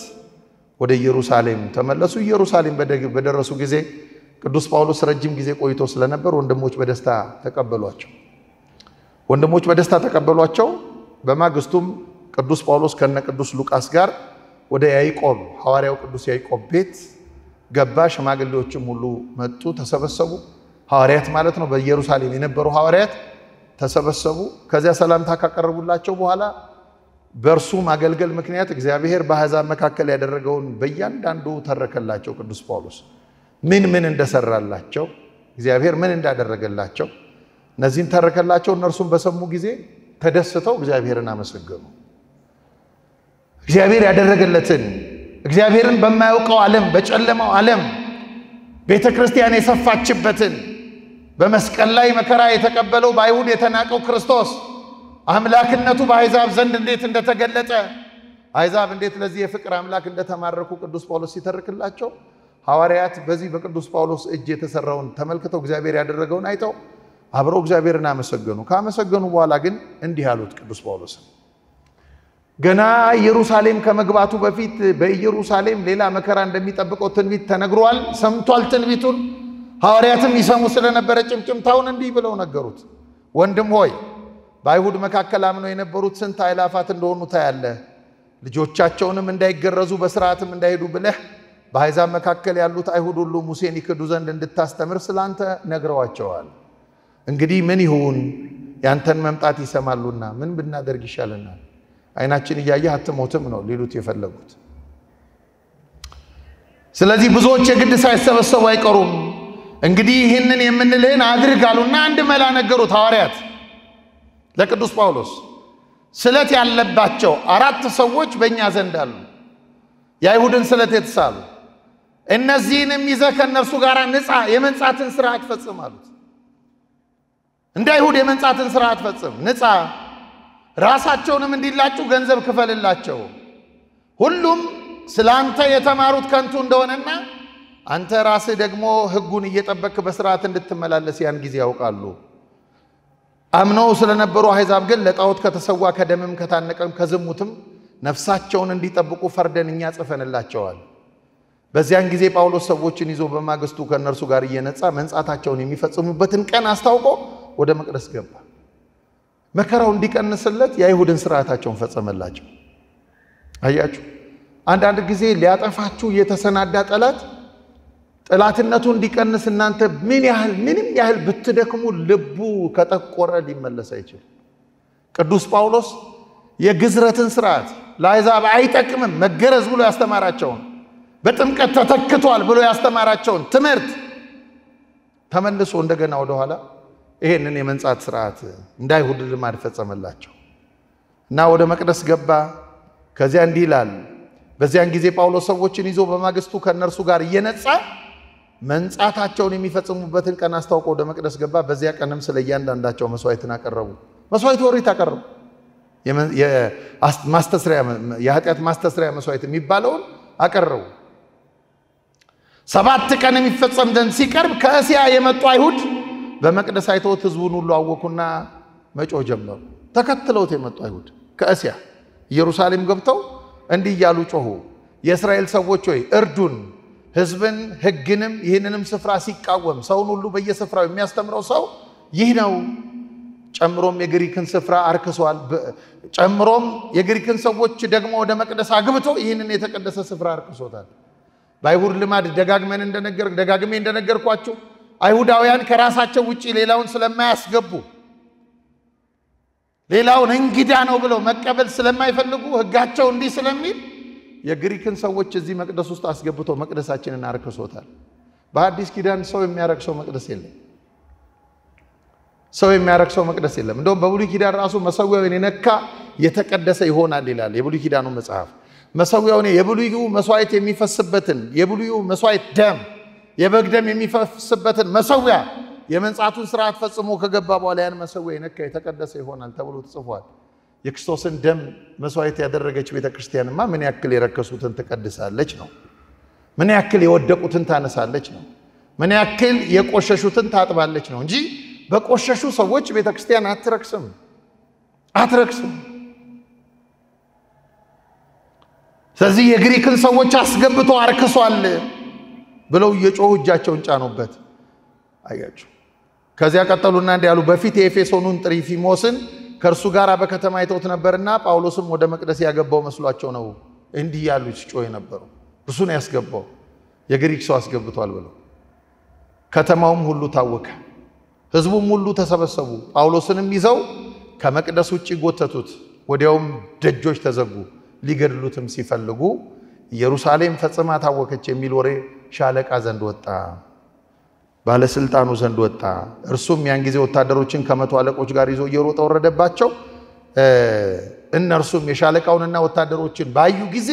ወደ ኢየሩሳሌም ተመለሱ። ኢየሩሳሌም በደረሱ ጊዜ ቅዱስ ጳውሎስ ረጅም ጊዜ ቆይቶ ስለነበር ወንድሞች በደስታ ተቀበሏቸው። በማግስቱም ቅዱስ ጳውሎስ ከነ ቅዱስ ሉቃስ ጋር ወደ ያዕቆብ ሐዋርያው ቅዱስ ያዕቆብ ቤት ገባ። ሽማግሌዎችም ሁሉ መጡ፣ ተሰበሰቡ። ሐዋርያት ማለት ነው። በኢየሩሳሌም የነበሩ ሐዋርያት ተሰበሰቡ። ከዚያ ሰላምታ ካቀረቡላቸው በኋላ በእርሱ ማገልገል ምክንያት እግዚአብሔር በአሕዛብ መካከል ያደረገውን በእያንዳንዱ ተረከላቸው። ቅዱስ ጳውሎስ ምን እንደሰራላቸው እግዚአብሔር ምን እንዳደረገላቸው እነዚህን ተረከላቸው። እነርሱም በሰሙ ጊዜ ተደስተው እግዚአብሔርን አመሰገኑ። እግዚአብሔር ያደረገለትን እግዚአብሔርን በማያውቀው ዓለም በጨለማው ዓለም ቤተ ክርስቲያን የሰፋችበትን በመስቀል ላይ መከራ የተቀበለው በአይሁድ የተናቀው ክርስቶስ አምላክነቱ በአሕዛብ ዘንድ እንዴት እንደተገለጠ አሕዛብ እንዴት ለዚህ የፍቅር አምላክ እንደተማረኩ ቅዱስ ጳውሎስ ሲተርክላቸው ሐዋርያት በዚህ በቅዱስ ጳውሎስ እጅ የተሰራውን ተመልክተው እግዚአብሔር ያደረገውን አይተው አብረው እግዚአብሔርን አመሰገኑ። ካመሰገኑ በኋላ ግን እንዲህ አሉት ቅዱስ ጳውሎስ ገና ኢየሩሳሌም ከመግባቱ በፊት በኢየሩሳሌም ሌላ መከራ እንደሚጠብቀው ትንቢት ተነግሯል። ሰምቷል ትንቢቱን። ሐዋርያትም ይሰሙ ስለነበረ ጭምጭምታውን እንዲህ ብለው ነገሩት። ወንድም ሆይ በአይሁድ መካከል አምነው የነበሩት ስንት አእላፋት እንደሆኑ ታያለህ። ልጆቻቸውንም እንዳይገረዙ በሥርዓትም እንዳይሄዱ ብለህ በአሕዛብ መካከል ያሉት አይሁድ ሁሉ ሙሴን ይክዱ ዘንድ እንድታስተምር ስላንተ ነግረዋቸዋል። እንግዲህ ምን ይሁን? ያንተን መምጣት ይሰማሉና ምን ብናደርግ ይሻለናል? አይናችን እያየ አትሞትም ነው ሊሉት የፈለጉት። ስለዚህ ብዙዎች የግድ ሳይሰበሰቡ አይቀሩም። እንግዲህ ይህንን የምንልህን አድርግ አሉና አንድ መላ ነገሩት ሐዋርያት ለቅዱስ ጳውሎስ። ስለት ያለባቸው 4 ሰዎች በእኛ ዘንድ አሉ፣ የአይሁድን ስለት የተሳሉ። እነዚህንም ይዘህ ከእነርሱ ጋር ንጻ፣ የመንጻትን ሥርዓት ፈጽም አሉት። እንደ አይሁድ የመንጻትን ሥርዓት ፈጽም፣ ንጻ፣ ራሳቸውንም እንዲላጩ ገንዘብ ክፈልላቸው። ሁሉም ስለ አንተ የተማሩት ከንቱ እንደሆነና አንተ ራስህ ደግሞ ሕጉን እየጠበቅክ በሥርዓት እንድትመላለስ ያን ጊዜ ያውቃሉ። አምነው ስለነበሩ አሕዛብ ግን ለጣዖት ከተሰዋ ከደምም ከታነቀም ከዝሙትም ነፍሳቸውን እንዲጠብቁ ፈርደን እኛ ጽፈንላቸዋል። በዚያን ጊዜ ጳውሎስ ሰዎችን ይዞ በማግስቱ ከእነርሱ ጋር እየነጻ መንጻታቸውን የሚፈጽሙበትን ቀን አስታውቆ ወደ መቅደስ ገባ። መከራው እንዲቀንስለት የአይሁድን ሥርዓታቸውን ፈጸመላቸው። አያችሁ፣ አንዳንድ ጊዜ ሊያጠፋችሁ የተሰናዳ ጠላትነቱ እንዲቀንስ እናንተ ምንም ያህል ብትደክሙ ልቡ ከጠቆረ ሊመለስ አይችል። ቅዱስ ጳውሎስ የግዝረትን ሥርዓት ለአሕዛብ አይጠቅምም መገረዝ ብሎ ያስተማራቸውን፣ በጥምቀት ተተክቷል ብሎ ያስተማራቸውን ትምህርት ተመልሶ እንደገና ወደኋላ ይሄንን የመንጻት ሥርዓት እንዳይሁድ ልማድ ፈጸመላቸው እና ወደ መቅደስ ገባ። ከዚያ እንዲህ ይላል፣ በዚያን ጊዜ ጳውሎስ ሰዎችን ይዞ በማግስቱ ከእነርሱ ጋር እየነጻ መንጻታቸውን የሚፈጽሙበትን ቀን አስታውቆ ወደ መቅደስ ገባ። በዚያ ቀንም ስለ እያንዳንዳቸው መስዋዕትን አቀረቡ። መስዋዕት ወሪት አቀረቡ። የኃጢአት ማስተስሪያ መስዋዕት የሚባለውን አቀረቡ። 7 ቀን የሚፈጸም ዘንድ ሲቀርብ ከእስያ የመጡ አይሁድ በመቅደስ አይተውት ሕዝቡን ሁሉ አወኩና መጮህ ጀመሩ። ተከትለውት የመጡ አይሁድ ከእስያ ኢየሩሳሌም ገብተው እንዲህ እያሉ ጮሁ፣ የእስራኤል ሰዎች ሆይ እርዱን፣ ሕዝብን ሕግንም ይህንንም ስፍራ ሲቃወም ሰውን ሁሉ በየስፍራው የሚያስተምረው ሰው ይህ ነው። ጨምሮም የግሪክን ስፍራ አርክሷል። ጨምሮም የግሪክን ሰዎች ደግሞ ወደ መቅደስ አግብቶ ይህንን የተቀደሰ ስፍራ አርክሶታል። በአይሁድ ልማድ ደጋግሜ እንደነገርኳችሁ አይሁዳውያን ከራሳቸው ውጪ ሌላውን ስለማያስገቡ ሌላውን እንግዳ ነው ብለው መቀበል ስለማይፈልጉ ሕጋቸው እንዲህ ስለሚል የግሪክን ሰዎች እዚህ መቅደስ ውስጥ አስገብቶ መቅደሳችንን አርክሶታል። በአዲስ ኪዳን ሰው የሚያረክሰው መቅደስ የለም። ሰው የሚያረክሰው መቅደስ የለም። እንደውም በብሉይ ኪዳን ራሱ መሰዊያውን የነካ የተቀደሰ ይሆናል ይላል የብሉይ ኪዳኑ መጽሐፍ። መሰዊያውን የብሉዩ መስዋዕት የሚፈስበትን የብሉዩ መስዋዕት ደም የበግ ደም የሚፈስበትን መሰዊያ የመንጻቱን ሥርዓት ፈጽሞ ከገባ በኋላ ያን መሰዊያ የነካ የተቀደሰ ይሆናል ተብሎ ተጽፏል። የክርስቶስን ደም መስዋዕት ያደረገች ቤተክርስቲያንማ ምን ያክል የረከሱትን ትቀድሳለች ነው። ምን ያክል የወደቁትን ታነሳለች ነው። ምን ያክል የቆሸሹትን ታጥባለች ነው እንጂ በቆሸሹ ሰዎች ቤተክርስቲያን አትረክስም። ስለዚህ የግሪክን ሰዎች አስገብቶ አርክሷል ብለው እየጮሁ እጃቸውን ጫኑበት። አያችሁ። ከዚያ ቀጠሉና እንዲህ ያሉ፣ በፊት የኤፌሶኑን ጥሮፊሞስን ከእርሱ ጋር በከተማ አይተውት ነበርና ጳውሎስም ወደ መቅደስ ያገባው መስሏቸው ነው እንዲህ ያሉ ሲጮህ የነበሩ። እርሱን ያስገባው የግሪክ ሰው አስገብቷል ብለው። ከተማውም ሁሉ ታወከ፣ ሕዝቡም ሁሉ ተሰበሰቡ። ጳውሎስንም ይዘው ከመቅደስ ውጭ ጎተቱት። ወዲያውም ደጆች ተዘጉ። ሊገድሉትም ሲፈልጉ ኢየሩሳሌም ፈጽማ ታወከች የሚል ወሬ ሻለቃ ዘንድ ወጣ፣ ባለስልጣኑ ዘንድ ወጣ። እርሱም ያን ጊዜ ወታደሮችን ከመቶ አለቆች ጋር ይዞ እየሮጠ ወረደባቸው። እነርሱም የሻለቃውንና ወታደሮችን ባዩ ጊዜ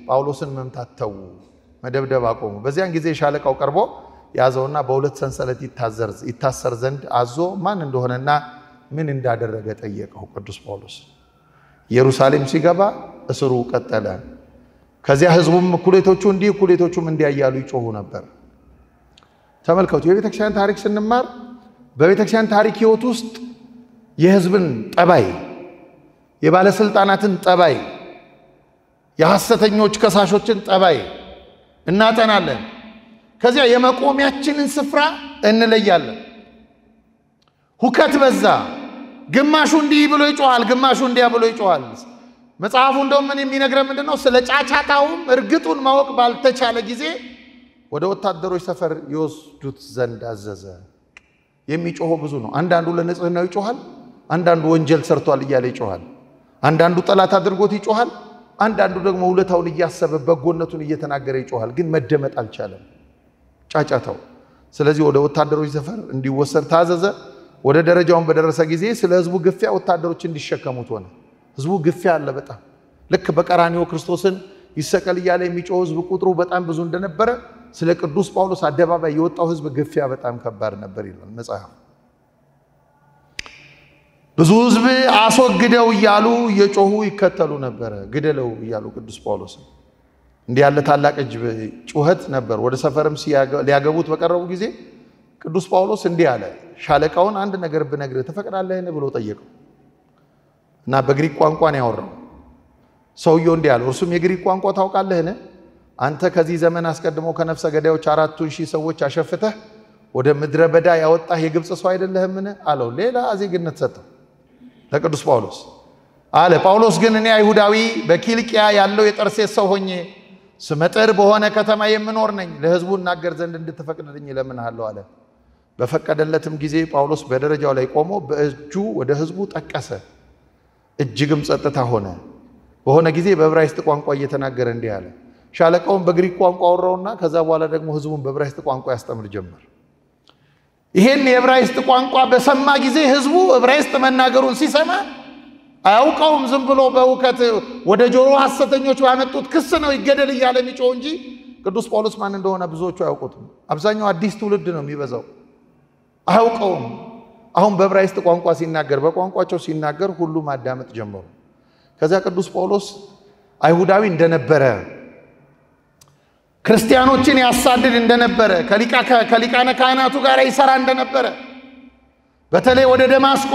ጳውሎስን መምታት ተዉ፣ መደብደብ አቆሙ። በዚያን ጊዜ ሻለቃው ቀርቦ ያዘውና በሁለት ሰንሰለት ይታሰር ዘንድ አዞ ማን እንደሆነና ምን እንዳደረገ ጠየቀው። ቅዱስ ጳውሎስ ኢየሩሳሌም ሲገባ እስሩ ቀጠለ። ከዚያ ሕዝቡም እኩሌቶቹ እንዲህ እኩሌቶቹም እንዲያ እያሉ ይጮሁ ነበር። ተመልከቱ። የቤተክርስቲያን ታሪክ ስንማር በቤተክርስቲያን ታሪክ ሕይወት ውስጥ የሕዝብን ጠባይ፣ የባለስልጣናትን ጠባይ፣ የሐሰተኞች ከሳሾችን ጠባይ እናጠናለን። ከዚያ የመቆሚያችንን ስፍራ እንለያለን። ሁከት በዛ። ግማሹ እንዲህ ብሎ ይጮሃል፣ ግማሹ እንዲያ ብሎ ይጮሃል። መጽሐፉ እንደውም ምን የሚነግረን ምንድነው? ስለ ጫጫታውም እርግጡን ማወቅ ባልተቻለ ጊዜ ወደ ወታደሮች ሰፈር ይወስዱት ዘንድ አዘዘ። የሚጮኸው ብዙ ነው። አንዳንዱ ለንጽህናው ይጮሃል፣ አንዳንዱ ወንጀል ሰርቷል እያለ ይጮሃል፣ አንዳንዱ ጠላት አድርጎት ይጮሃል፣ አንዳንዱ ደግሞ ውለታውን እያሰበ በጎነቱን እየተናገረ ይጮሃል። ግን መደመጥ አልቻለም ጫጫታው። ስለዚህ ወደ ወታደሮች ሰፈር እንዲወሰድ ታዘዘ። ወደ ደረጃውን በደረሰ ጊዜ ስለ ሕዝቡ ግፊያ ወታደሮች እንዲሸከሙት ሆነ። ሕዝቡ ግፊያ አለ በጣም። ልክ በቀራንዮ ክርስቶስን ይሰቀል እያለ የሚጮህ ሕዝብ ቁጥሩ በጣም ብዙ እንደነበረ ስለ ቅዱስ ጳውሎስ አደባባይ የወጣው ሕዝብ ግፊያ በጣም ከባድ ነበር ይላል መጽሐፍ። ብዙ ሕዝብ አስወግደው እያሉ እየጮሁ ይከተሉ ነበረ፣ ግደለው እያሉ ቅዱስ ጳውሎስ። እንዲህ ያለ ታላቅ ጩኸት ነበር። ወደ ሰፈርም ሊያገቡት በቀረቡ ጊዜ ቅዱስ ጳውሎስ እንዲህ አለ። ሻለቃውን አንድ ነገር ብነግርህ ትፈቅዳለህን ብሎ ጠየቀው እና በግሪክ ቋንቋ ነው ያወራው። ሰውየው እንዲህ አለው፣ እርሱም የግሪክ ቋንቋ ታውቃለህን? አንተ ከዚህ ዘመን አስቀድሞ ከነፍሰ ገዳዮች 4,000 ሰዎች አሸፍተህ ወደ ምድረ በዳ ያወጣህ የግብፅ ሰው አይደለህምን? አለው። ሌላ ዜግነት ሰጠው ለቅዱስ ጳውሎስ አለ። ጳውሎስ ግን እኔ አይሁዳዊ በኪልቅያ ያለው የጠርሴስ ሰው ሆኜ ስመጥር በሆነ ከተማ የምኖር ነኝ፣ ለሕዝቡ እናገር ዘንድ እንድትፈቅድልኝ እለምንሃለሁ አለ። በፈቀደለትም ጊዜ ጳውሎስ በደረጃው ላይ ቆሞ በእጁ ወደ ሕዝቡ ጠቀሰ። እጅግም ጸጥታ ሆነ። በሆነ ጊዜ በዕብራይስጥ ቋንቋ እየተናገረ እንዲህ አለ። ሻለቃውን በግሪክ ቋንቋ አወራውና ከዛ በኋላ ደግሞ ሕዝቡን በዕብራይስጥ ቋንቋ ያስተምር ጀመር። ይሄን የዕብራይስጥ ቋንቋ በሰማ ጊዜ ሕዝቡ ዕብራይስጥ መናገሩን ሲሰማ አያውቀውም። ዝም ብሎ በእውከት ወደ ጆሮ ሐሰተኞች ባመጡት ክስ ነው ይገደል እያለ የሚጮህ እንጂ ቅዱስ ጳውሎስ ማን እንደሆነ ብዙዎቹ አያውቁትም። አብዛኛው አዲስ ትውልድ ነው የሚበዛው፣ አያውቀውም። አሁን በዕብራይስጥ ቋንቋ ሲናገር፣ በቋንቋቸው ሲናገር ሁሉ ማዳመጥ ጀመሩ። ከዛ ቅዱስ ጳውሎስ አይሁዳዊ እንደነበረ ክርስቲያኖችን ያሳድድ እንደነበረ ከሊቃነ ካህናቱ ጋር ይሰራ እንደነበረ በተለይ ወደ ደማስቆ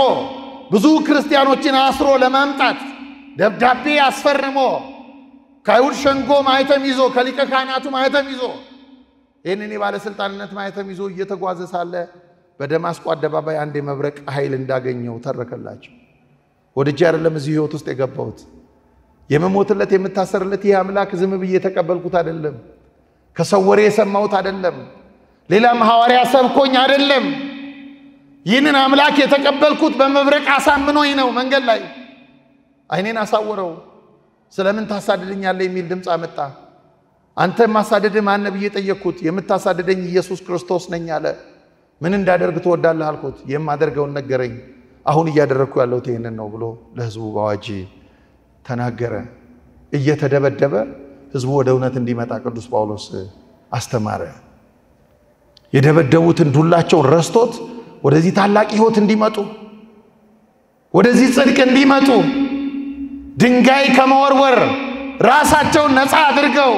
ብዙ ክርስቲያኖችን አስሮ ለማምጣት ደብዳቤ አስፈርሞ ከአይሁድ ሸንጎ ማኅተም ይዞ ከሊቀ ካህናቱ ማኅተም ይዞ ይህንን የባለሥልጣንነት ማኅተም ይዞ እየተጓዘ ሳለ በደማስቆ አደባባይ አንድ የመብረቅ ኃይል እንዳገኘው ተረከላቸው። ወድጄ አይደለም እዚህ ሕይወት ውስጥ የገባሁት። የመሞትለት የምታሰርለት ይህ አምላክ ዝም ብዬ የተቀበልኩት አይደለም። ከሰው ወሬ የሰማሁት አይደለም። ሌላም ሐዋርያ ሰብኮኝ አይደለም። ይህንን አምላክ የተቀበልኩት በመብረቅ አሳምኖኝ ነው። መንገድ ላይ አይኔን አሳወረው። ስለምን ታሳድደኛለህ የሚል ድምፅ አመጣ። አንተ ማሳደድህ ማን ነው ብዬ ጠየቅኩት። የምታሳድደኝ ኢየሱስ ክርስቶስ ነኝ አለ። ምን እንዳደርግ ትወዳለህ አልኩት። የማደርገውን ነገረኝ። አሁን እያደረግኩ ያለሁት ይህንን ነው ብሎ ለሕዝቡ በአዋጅ ተናገረ። እየተደበደበ ሕዝቡ ወደ እውነት እንዲመጣ ቅዱስ ጳውሎስ አስተማረ። የደበደቡትን ዱላቸውን ረስቶት ወደዚህ ታላቅ ሕይወት እንዲመጡ፣ ወደዚህ ጽድቅ እንዲመጡ፣ ድንጋይ ከመወርወር ራሳቸውን ነፃ አድርገው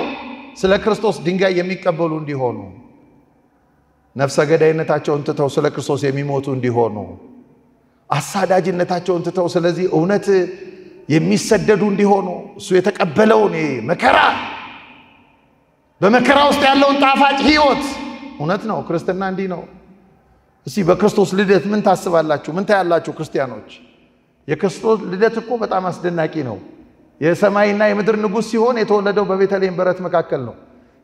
ስለ ክርስቶስ ድንጋይ የሚቀበሉ እንዲሆኑ፣ ነፍሰ ገዳይነታቸውን ትተው ስለ ክርስቶስ የሚሞቱ እንዲሆኑ፣ አሳዳጅነታቸውን ትተው ስለዚህ እውነት የሚሰደዱ እንዲሆኑ እሱ የተቀበለውን መከራ በመከራ ውስጥ ያለውን ጣፋጭ ሕይወት እውነት ነው። ክርስትና እንዲህ ነው። እስቲ በክርስቶስ ልደት ምን ታስባላችሁ? ምን ታያላችሁ ክርስቲያኖች? የክርስቶስ ልደት እኮ በጣም አስደናቂ ነው። የሰማይና የምድር ንጉሥ ሲሆን የተወለደው በቤተልሔም በረት መካከል ነው።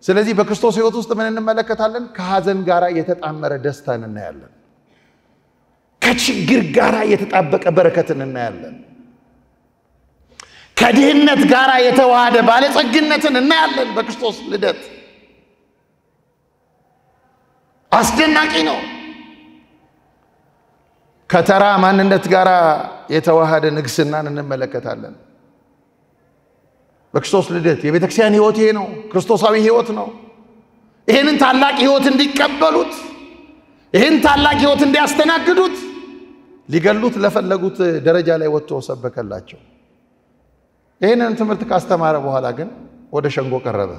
ስለዚህ በክርስቶስ ሕይወት ውስጥ ምን እንመለከታለን? ከሐዘን ጋር የተጣመረ ደስታን እናያለን። ከችግር ጋር የተጣበቀ በረከትን እናያለን። ከድህነት ጋር የተዋሃደ ባለጸግነትን እናያለን። በክርስቶስ ልደት አስደናቂ ነው። ከተራ ማንነት ጋር የተዋሃደ ንግስናን እንመለከታለን። በክርስቶስ ልደት የቤተክርስቲያን ሕይወት ይሄ ነው። ክርስቶሳዊ ሕይወት ነው። ይሄንን ታላቅ ሕይወት እንዲቀበሉት፣ ይሄን ታላቅ ሕይወት እንዲያስተናግዱት ሊገሉት ለፈለጉት ደረጃ ላይ ወጥቶ ሰበከላቸው። ይሄንን ትምህርት ካስተማረ በኋላ ግን ወደ ሸንጎ ቀረበ።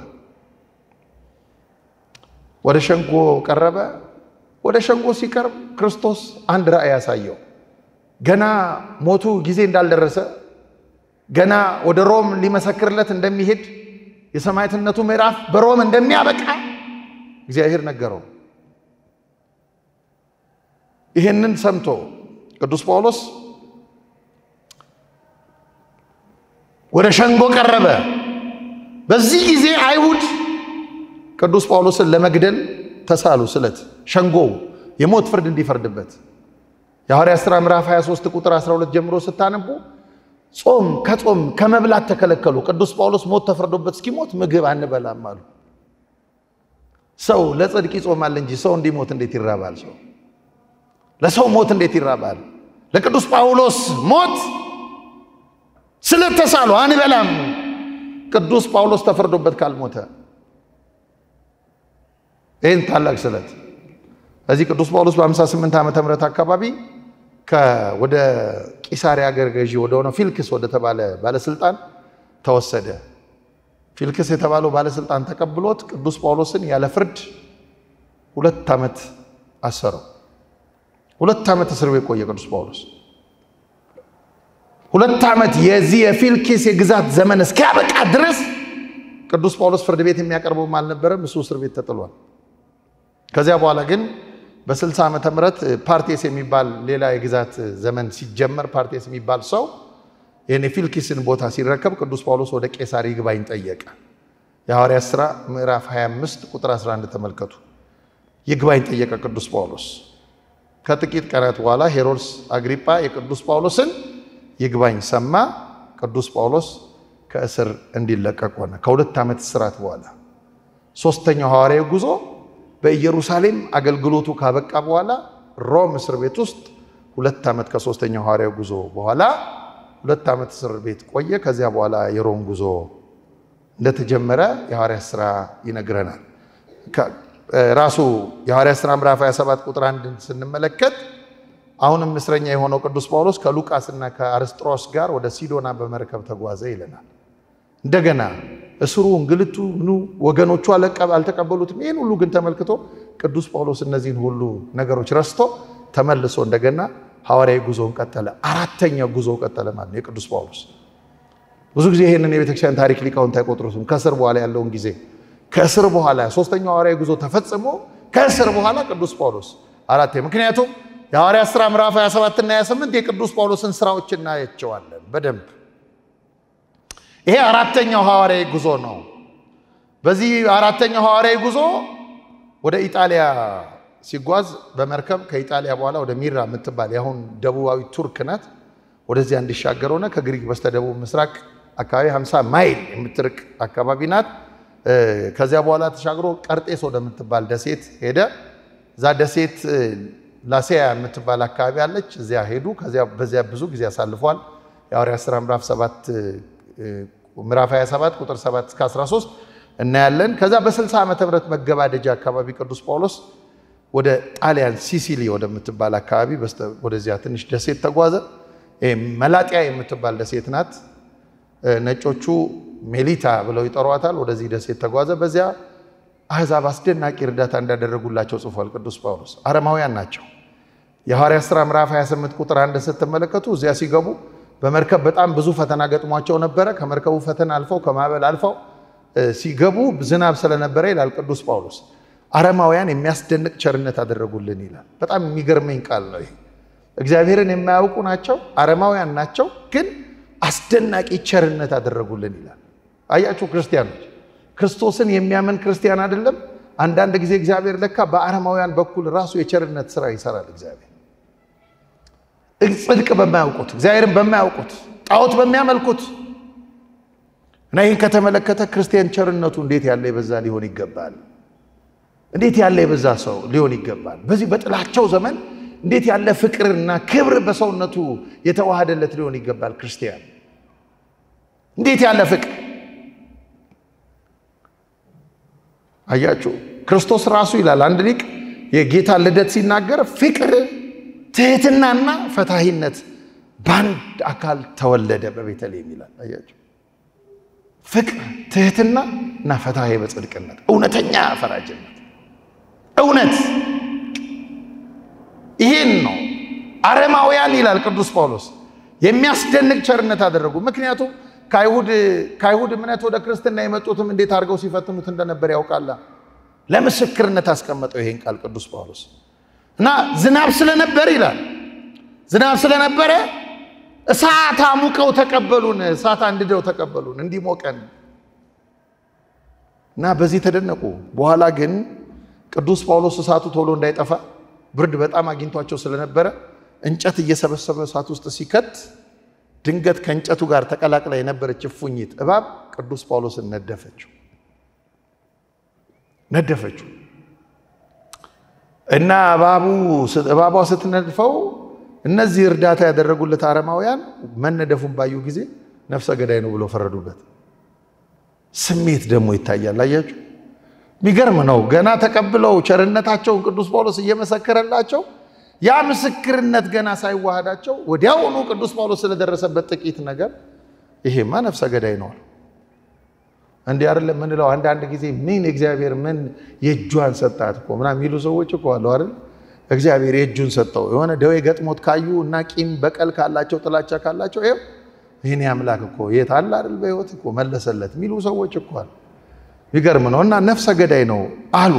ወደ ሸንጎ ሲቀርብ ክርስቶስ አንድ ራእይ ያሳየው። ገና ሞቱ ጊዜ እንዳልደረሰ፣ ገና ወደ ሮም ሊመሰክርለት እንደሚሄድ፣ የሰማዕትነቱ ምዕራፍ በሮም እንደሚያበቃ እግዚአብሔር ነገረው። ይሄንን ሰምቶ ቅዱስ ጳውሎስ ወደ ሸንጎ ቀረበ። በዚህ ጊዜ አይሁድ ቅዱስ ጳውሎስን ለመግደል ተሳሉ ስለት። ሸንጎው የሞት ፍርድ እንዲፈርድበት የሐዋርያት ሥራ ምዕራፍ 23 ቁጥር 12 ጀምሮ ስታነቡ ከጾም ከመብላት ተከለከሉ። ቅዱስ ጳውሎስ ሞት ተፈርዶበት እስኪሞት ምግብ አንበላም አሉ። ሰው ለጽድቅ ይጾማል እንጂ ሰው እንዲሞት እንዴት ይራባል? ሰው ለሰው ሞት እንዴት ይራባል? ለቅዱስ ጳውሎስ ሞት ስለተሳሉ አንበላም። ቅዱስ ጳውሎስ ተፈርዶበት ካልሞተ ይህን ታላቅ ስለት እዚህ ቅዱስ ጳውሎስ በ58 ዓመተ ምህረት አካባቢ ወደ ቂሳሪያ አገረ ገዢ ወደ ሆነው ፊልክስ ወደ ተባለ ባለስልጣን ተወሰደ። ፊልክስ የተባለው ባለስልጣን ተቀብሎት ቅዱስ ጳውሎስን ያለ ፍርድ 2 ዓመት አሰረው። 2 ዓመት እስር ቤት ቆየ ቅዱስ ጳውሎስ። 2 ዓመት የዚህ የፊልክስ የግዛት ዘመን እስኪያበቃ ድረስ ቅዱስ ጳውሎስ ፍርድ ቤት የሚያቀርበውም አልነበረም። እሱ እስር ቤት ተጥሏል። ከዚያ በኋላ ግን በ60 ዓመተ ምህረት ፓርቴስ የሚባል ሌላ የግዛት ዘመን ሲጀመር ፓርቴስ የሚባል ሰው ይህን የፊልክስን ቦታ ሲረከብ ቅዱስ ጳውሎስ ወደ ቄሳር ይግባኝ ጠየቀ። የሐዋርያት ሥራ ምዕራፍ 25 ቁጥር 11 ተመልከቱ። ይግባኝ ጠየቀ ቅዱስ ጳውሎስ። ከጥቂት ቀናት በኋላ ሄሮድስ አግሪጳ የቅዱስ ጳውሎስን ይግባኝ ሰማ። ቅዱስ ጳውሎስ ከእስር እንዲለቀቅ ሆነ። ከ2 ዓመት እስራት በኋላ ሶስተኛው ሐዋርያዊ ጉዞ በኢየሩሳሌም አገልግሎቱ ካበቃ በኋላ ሮም እስር ቤት ውስጥ 2 ዓመት ከሶስተኛው ሐዋርያዊ ጉዞ በኋላ 2 ዓመት እስር ቤት ቆየ። ከዚያ በኋላ የሮም ጉዞ እንደተጀመረ የሐዋርያት ሥራ ይነግረናል። ራሱ የሐዋርያት ሥራ ምዕራፍ 27 ቁጥር 1 ስንመለከት አሁንም እስረኛ የሆነው ቅዱስ ጳውሎስ ከሉቃስና ከአርስጥሮስ ጋር ወደ ሲዶና በመርከብ ተጓዘ ይለናል። እንደገና እስሩ እንግልቱ ወገኖቹ አልተቀበሉትም። ይሄን ሁሉ ግን ተመልክቶ ቅዱስ ጳውሎስ እነዚህን ሁሉ ነገሮች ረስቶ ተመልሶ እንደገና ሐዋርያዊ ጉዞውን ቀጠለ። አራተኛው ጉዞ ቀጠለ ማለት ነው የቅዱስ ጳውሎስ። ብዙ ጊዜ ይሄንን የቤተክርስቲያን ታሪክ ሊቃውንት አይቆጥሩትም። ከእስር በኋላ ያለውን ጊዜ ከእስር በኋላ ሶስተኛው ሐዋርያዊ ጉዞ ተፈጽሞ ከእስር በኋላ ቅዱስ ጳውሎስ ምክንያቱም የሐዋርያት ሥራ ምዕራፍ 27 እና 28 የቅዱስ ጳውሎስን ስራዎች እናያቸዋለን በደንብ። ይሄ አራተኛው ሐዋርያዊ ጉዞ ነው። በዚህ አራተኛው ሐዋርያዊ ጉዞ ወደ ኢጣሊያ ሲጓዝ በመርከብ ከኢጣሊያ በኋላ ወደ ሚራ የምትባል ያሁን ደቡባዊ ቱርክ ናት ወደዚያ እንዲሻገር ሆነ። ከግሪክ በስተደቡብ ምስራቅ አካባቢ 50 ማይል የምትርቅ አካባቢ ናት። ከዚያ በኋላ ተሻግሮ ቀርጤስ ወደምትባል ደሴት ሄደ። እዛ ደሴት ላሲያ የምትባል አካባቢ አለች። እዚያ ሄዱ። በዚያ ብዙ ጊዜ አሳልፏል። የሐዋርያት ሥራ ምዕራፍ 27 ቁጥር 7 እስከ 13 እናያለን። ከዛ በ60 ዓመተ ምህረት መገባደጃ አካባቢ ቅዱስ ጳውሎስ ወደ ጣሊያን ሲሲሊ ወደምትባል አካባቢ ወደዚያ ትንሽ ደሴት ተጓዘ። መላጢያ የምትባል ደሴት ናት። ነጮቹ ሜሊታ ብለው ይጠሯታል። ወደዚህ ደሴት ተጓዘ። በዚያ አሕዛብ አስደናቂ እርዳታ እንዳደረጉላቸው ጽፏል ቅዱስ ጳውሎስ። አረማውያን ናቸው። የሐዋርያት ሥራ ምዕራፍ 28 ቁጥር 1 ስትመለከቱ እዚያ ሲገቡ በመርከብ በጣም ብዙ ፈተና ገጥሟቸው ነበረ። ከመርከቡ ፈተና አልፈው ከማዕበል አልፈው ሲገቡ ዝናብ ስለነበረ ይላል ቅዱስ ጳውሎስ አረማውያን የሚያስደንቅ ቸርነት አደረጉልን ይላል። በጣም የሚገርመኝ ቃል ነው ይሄ። እግዚአብሔርን የማያውቁ ናቸው፣ አረማውያን ናቸው፣ ግን አስደናቂ ቸርነት አደረጉልን ይላል። አያችሁ ክርስቲያኖች፣ ክርስቶስን የሚያምን ክርስቲያን አይደለም። አንዳንድ ጊዜ እግዚአብሔር ለካ በአረማውያን በኩል ራሱ የቸርነት ስራ ይሰራል። እግዚአብሔር ጽድቅ በማያውቁት እግዚአብሔርን በማያውቁት ጣዖት በሚያመልኩት እና ይህን ከተመለከተ ክርስቲያን ቸርነቱ እንዴት ያለ የበዛ ሊሆን ይገባል። እንዴት ያለ የበዛ ሰው ሊሆን ይገባል። በዚህ በጥላቸው ዘመን እንዴት ያለ ፍቅርና ክብር በሰውነቱ የተዋሃደለት ሊሆን ይገባል ክርስቲያን። እንዴት ያለ ፍቅር አያችሁ። ክርስቶስ ራሱ ይላል አንድ ሊቅ የጌታ ልደት ሲናገር ፍቅር ትህትናና ፈታሂነት በአንድ አካል ተወለደ በቤተልሔም ይላል። አያችሁ ፍቅር ትህትና እና ፈታሂ በጽድቅነት እውነተኛ ፈራጅነት እውነት ይሄን ነው። አረማውያን ይላል ቅዱስ ጳውሎስ የሚያስደንቅ ቸርነት አደረጉ። ምክንያቱም ከአይሁድ እምነት ወደ ክርስትና የመጡትም እንዴት አድርገው ሲፈትኑት እንደነበር ያውቃላ። ለምስክርነት አስቀመጠው ይሄን ቃል ቅዱስ ጳውሎስ እና ዝናብ ስለነበር ይላል ዝናብ ስለነበረ እሳት አሙቀው ተቀበሉን፣ እሳት አንድደው ተቀበሉን እንዲሞቀን እና በዚህ ተደነቁ። በኋላ ግን ቅዱስ ጳውሎስ እሳቱ ቶሎ እንዳይጠፋ ብርድ በጣም አግኝቷቸው ስለነበረ እንጨት እየሰበሰበ እሳት ውስጥ ሲከት ድንገት ከእንጨቱ ጋር ተቀላቅላ የነበረች እፉኝት እባብ ቅዱስ ጳውሎስን ነደፈችው እና እባቧ ስትነድፈው እነዚህ እርዳታ ያደረጉለት አረማውያን መነደፉን ባዩ ጊዜ ነፍሰ ገዳይ ነው ብለው ፈረዱበት። ስሜት ደግሞ ይታያል። አያችሁ የሚገርም ነው። ገና ተቀብለው ቸርነታቸውን ቅዱስ ጳውሎስ እየመሰከረላቸው ያ ምስክርነት ገና ሳይዋሃዳቸው ወዲያውኑ ቅዱስ ጳውሎስ ስለደረሰበት ጥቂት ነገር ይሄማ ነፍሰ ገዳይ ነው እንዴ አይደለም ምንለው። አንዳንድ ጊዜ ምን እግዚአብሔር ምን የእጁን ሰጣት እኮ ምናምን የሚሉ ሰዎች እኮ አሉ አይደል። እግዚአብሔር የእጁን ሰጠው የሆነ ደዌ ገጥሞት ካዩ እና ቂም በቀል ካላቸው ጥላቻ ካላቸው ይሄን ያምላክ እኮ የት አለ አይደል በህይወት እኮ መለሰለት የሚሉ ሰዎች እኮ አሉ። ይገርም ነው። እና ነፍሰ ገዳይ ነው አሉ።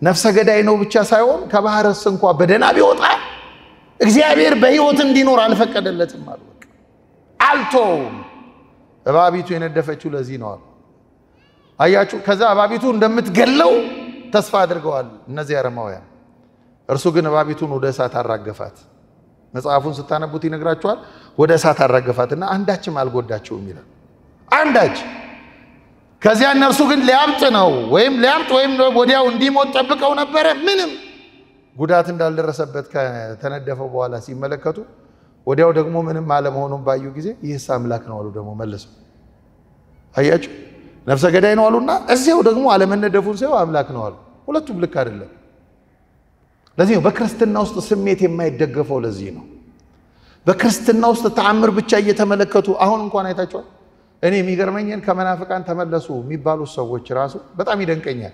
ነፍሰ ገዳይ ነው ብቻ ሳይሆን ከባህርስ እንኳን በደና ቢወጣ እግዚአብሔር በህይወት እንዲኖር አልፈቀደለትም አሉ። አልተውም። እባቢቱ የነደፈችው ለዚህ ነው አሉ። አያችሁ ከዛ እባቢቱ እንደምትገለው ተስፋ አድርገዋል እነዚህ አረማውያን። እርሱ ግን እባቢቱን ወደ እሳት አራገፋት። መጽሐፉን ስታነቡት ይነግራችኋል። ወደ እሳት አራገፋትና አንዳችም አልጎዳቸውም ይላል። አንዳች ከዚያ እነርሱ ግን ሊያምጥ ወይም ወዲያው እንዲሞት ጠብቀው ነበረ። ምንም ጉዳት እንዳልደረሰበት ከተነደፈው በኋላ ሲመለከቱ ወዲያው ደግሞ ምንም አለመሆኑን ባዩ ጊዜ ይህስ አምላክ ነው አሉ። ደግሞ መለሰው። አያችሁ ነፍሰ ገዳይ ነው አሉና እዚያው ደግሞ አለመነደፉን ሲያዩ አምላክ ነው አሉ። ሁለቱም ልክ አይደለም። ለዚህ ነው በክርስትና ውስጥ ስሜት የማይደገፈው። ለዚህ ነው በክርስትና ውስጥ ተአምር ብቻ እየተመለከቱ አሁን እንኳን አይታችኋል። እኔ የሚገርመኝን ከመናፍቃን ተመለሱ የሚባሉ ሰዎች ራሱ በጣም ይደንቀኛል።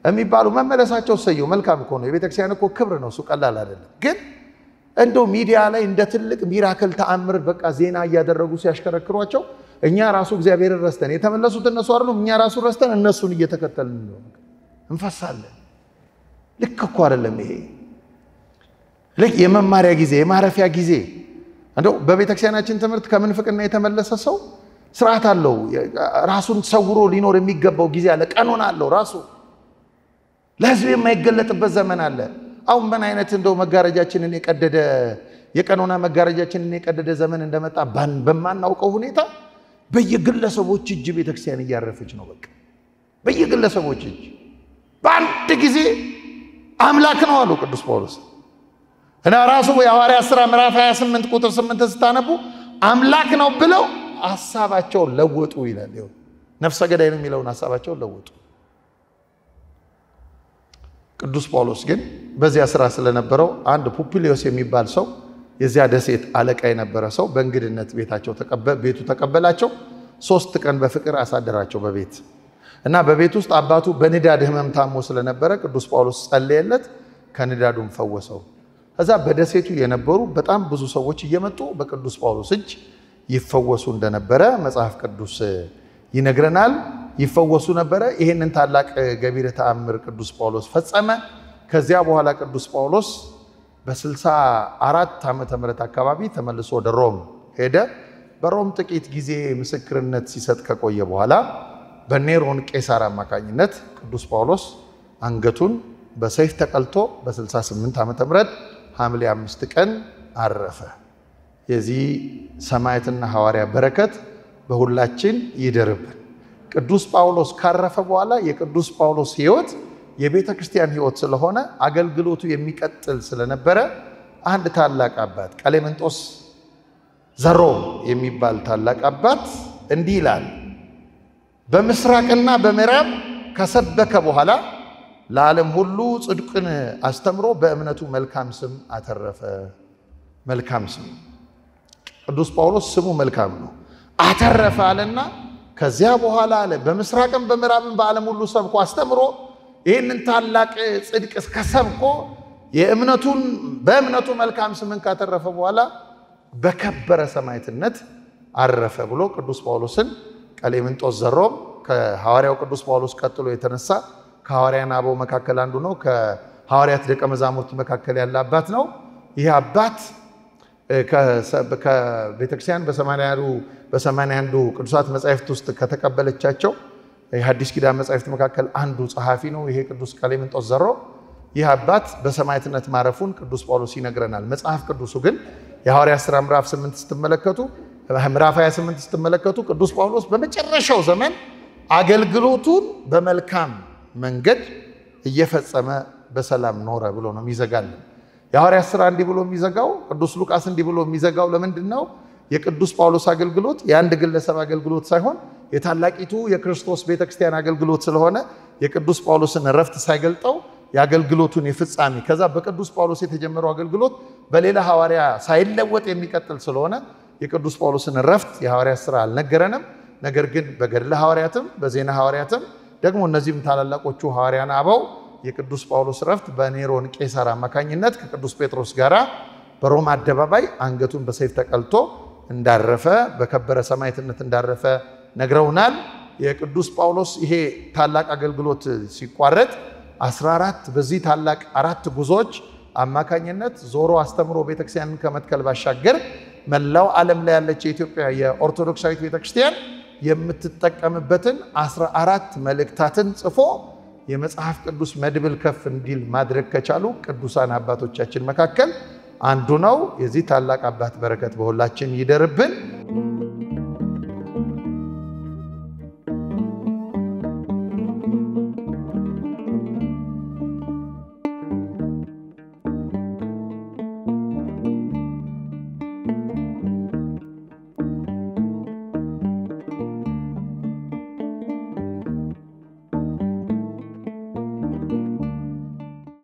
የሚባሉ መመለሳቸው ሰየው መልካም እኮ ነው። የቤተክርስቲያን እኮ ክብር ነው፣ እሱ ቀላል አይደለም። ግን እንደው ሚዲያ ላይ እንደ ትልቅ ሚራክል ተአምር በቃ ዜና እያደረጉ ሲያሽከረክሯቸው እኛ ራሱ እግዚአብሔርን ረስተን የተመለሱት እነሱ አይደሉም፣ እኛ ራሱ ረስተን እነሱን እየተከተልን ነው እንፈሳለን። ልክ እኮ አይደለም ይሄ። ልክ የመማሪያ ጊዜ የማረፊያ ጊዜ እንደው በቤተክርስቲያናችን ትምህርት ከምንፍቅና የተመለሰ ሰው ስርዓት አለው። ራሱን ሰውሮ ሊኖር የሚገባው ጊዜ አለ፣ ቀኖና አለው። ራሱ ለህዝብ የማይገለጥበት ዘመን አለ። አሁን ምን አይነት እንደው መጋረጃችንን የቀደደ የቀኖና መጋረጃችንን የቀደደ ዘመን እንደመጣ በማናውቀው ሁኔታ በየግለሰቦች እጅ ቤተክርስቲያን እያረፈች ነው። በቃ በየግለሰቦች እጅ በአንድ ጊዜ አምላክ ነው አሉ ቅዱስ ጳውሎስ። እና ራሱ የሐዋርያት ሥራ ምዕራፍ 28 ቁጥር 8 ስታነቡ አምላክ ነው ብለው ሐሳባቸውን ለወጡ ይላል። ይኸው ነፍሰ ገዳይ ነው የሚለውን ሐሳባቸውን ለወጡ። ቅዱስ ጳውሎስ ግን በዚያ ሥራ ስለነበረው አንድ ፑፕሊዮስ የሚባል ሰው የዚያ ደሴት አለቃ የነበረ ሰው በእንግድነት ቤቱ ተቀበላቸው። 3 ቀን በፍቅር አሳደራቸው በቤት እና በቤት ውስጥ አባቱ በንዳድ ህመም ታሞ ስለነበረ ቅዱስ ጳውሎስ ጸለየለት፣ ከንዳዱም ፈወሰው። ከዛ በደሴቱ የነበሩ በጣም ብዙ ሰዎች እየመጡ በቅዱስ ጳውሎስ እጅ ይፈወሱ እንደነበረ መጽሐፍ ቅዱስ ይነግረናል። ይፈወሱ ነበረ። ይሄንን ታላቅ ገቢረ ተአምር ቅዱስ ጳውሎስ ፈጸመ። ከዚያ በኋላ ቅዱስ ጳውሎስ በ64 ዓመተ ምህረት አካባቢ ተመልሶ ወደ ሮም ሄደ። በሮም ጥቂት ጊዜ ምስክርነት ሲሰጥ ከቆየ በኋላ በኔሮን ቄሳር አማካኝነት ቅዱስ ጳውሎስ አንገቱን በሰይፍ ተቀልቶ በ68 ዓመተ ምህረት ሐምሌ 5 ቀን አረፈ። የዚህ ሰማዕትና ሐዋርያ በረከት በሁላችን ይደርብን። ቅዱስ ጳውሎስ ካረፈ በኋላ የቅዱስ ጳውሎስ ሕይወት የቤተ ክርስቲያን ሕይወት ስለሆነ አገልግሎቱ የሚቀጥል ስለነበረ አንድ ታላቅ አባት ቀሌምንጦስ ዘሮም የሚባል ታላቅ አባት እንዲህ ይላል። በምስራቅና በምዕራብ ከሰበከ በኋላ ለዓለም ሁሉ ጽድቅን አስተምሮ በእምነቱ መልካም ስም አተረፈ። መልካም ስም ቅዱስ ጳውሎስ ስሙ መልካም ነው። አተረፈ አለና ከዚያ በኋላ አለ በምስራቅም በምዕራብም በዓለም ሁሉ ሰብኮ አስተምሮ ይህንን ታላቅ ጽድቅ እስከሰብኮ በእምነቱ መልካም ስምን ካተረፈ በኋላ በከበረ ሰማዕትነት አረፈ ብሎ ቅዱስ ጳውሎስን ቀሌምንጦስ ዘሮም ከሐዋርያው ቅዱስ ጳውሎስ ቀጥሎ የተነሳ ከሐዋርያን አበው መካከል አንዱ ነው። ከሐዋርያት ደቀ መዛሙርት መካከል ያለ አባት ነው። ይህ አባት ከቤተክርስቲያን በ81 ቅዱሳት መጻሕፍት ውስጥ ከተቀበለቻቸው የሐዲስ ኪዳን መጻሕፍት መካከል አንዱ ጸሐፊ ነው። ይሄ ቅዱስ ቀሌምንጦስ ዘሮም ይህ አባት በሰማዕትነት ማረፉን ቅዱስ ጳውሎስ ይነግረናል። መጽሐፍ ቅዱሱ ግን የሐዋርያት ሥራ ምዕራፍ 28 ስትመለከቱ ምዕራፍ 28 ስትመለከቱ ቅዱስ ጳውሎስ በመጨረሻው ዘመን አገልግሎቱን በመልካም መንገድ እየፈጸመ በሰላም ኖረ ብሎ ነው የሚዘጋልን። የሐዋርያት ሥራ እንዲህ ብሎ የሚዘጋው ቅዱስ ሉቃስ እንዲህ ብሎ የሚዘጋው ለምንድነው? የቅዱስ ጳውሎስ አገልግሎት የአንድ ግለሰብ አገልግሎት ሳይሆን የታላቂቱ የክርስቶስ ቤተክርስቲያን አገልግሎት ስለሆነ የቅዱስ ጳውሎስን ረፍት ሳይገልጠው የአገልግሎቱን የፍጻሜ ከዛ በቅዱስ ጳውሎስ የተጀመረው አገልግሎት በሌላ ሐዋርያ ሳይለወጥ የሚቀጥል ስለሆነ የቅዱስ ጳውሎስን ረፍት የሐዋርያት ሥራ አልነገረንም። ነገር ግን በገድለ ሐዋርያትም በዜና ሐዋርያትም ደግሞ እነዚህም ታላላቆቹ ሐዋርያን አበው የቅዱስ ጳውሎስ ረፍት በኔሮን ቄሳር አማካኝነት ከቅዱስ ጴጥሮስ ጋራ በሮማ አደባባይ አንገቱን በሰይፍ ተቀልቶ እንዳረፈ በከበረ ሰማዕትነት እንዳረፈ ነግረውናል። የቅዱስ ጳውሎስ ይሄ ታላቅ አገልግሎት ሲቋረጥ 14 በዚህ ታላቅ 4 ጉዞዎች አማካኝነት ዞሮ አስተምሮ ቤተክርስቲያንን ከመትከል ባሻገር መላው ዓለም ላይ ያለች የኢትዮጵያ የኦርቶዶክሳዊት ቤተክርስቲያን የምትጠቀምበትን 14 መልእክታትን ጽፎ የመጽሐፍ ቅዱስ መድብል ከፍ እንዲል ማድረግ ከቻሉ ቅዱሳን አባቶቻችን መካከል አንዱ ነው። የዚህ ታላቅ አባት በረከት በሁላችን ይደርብን።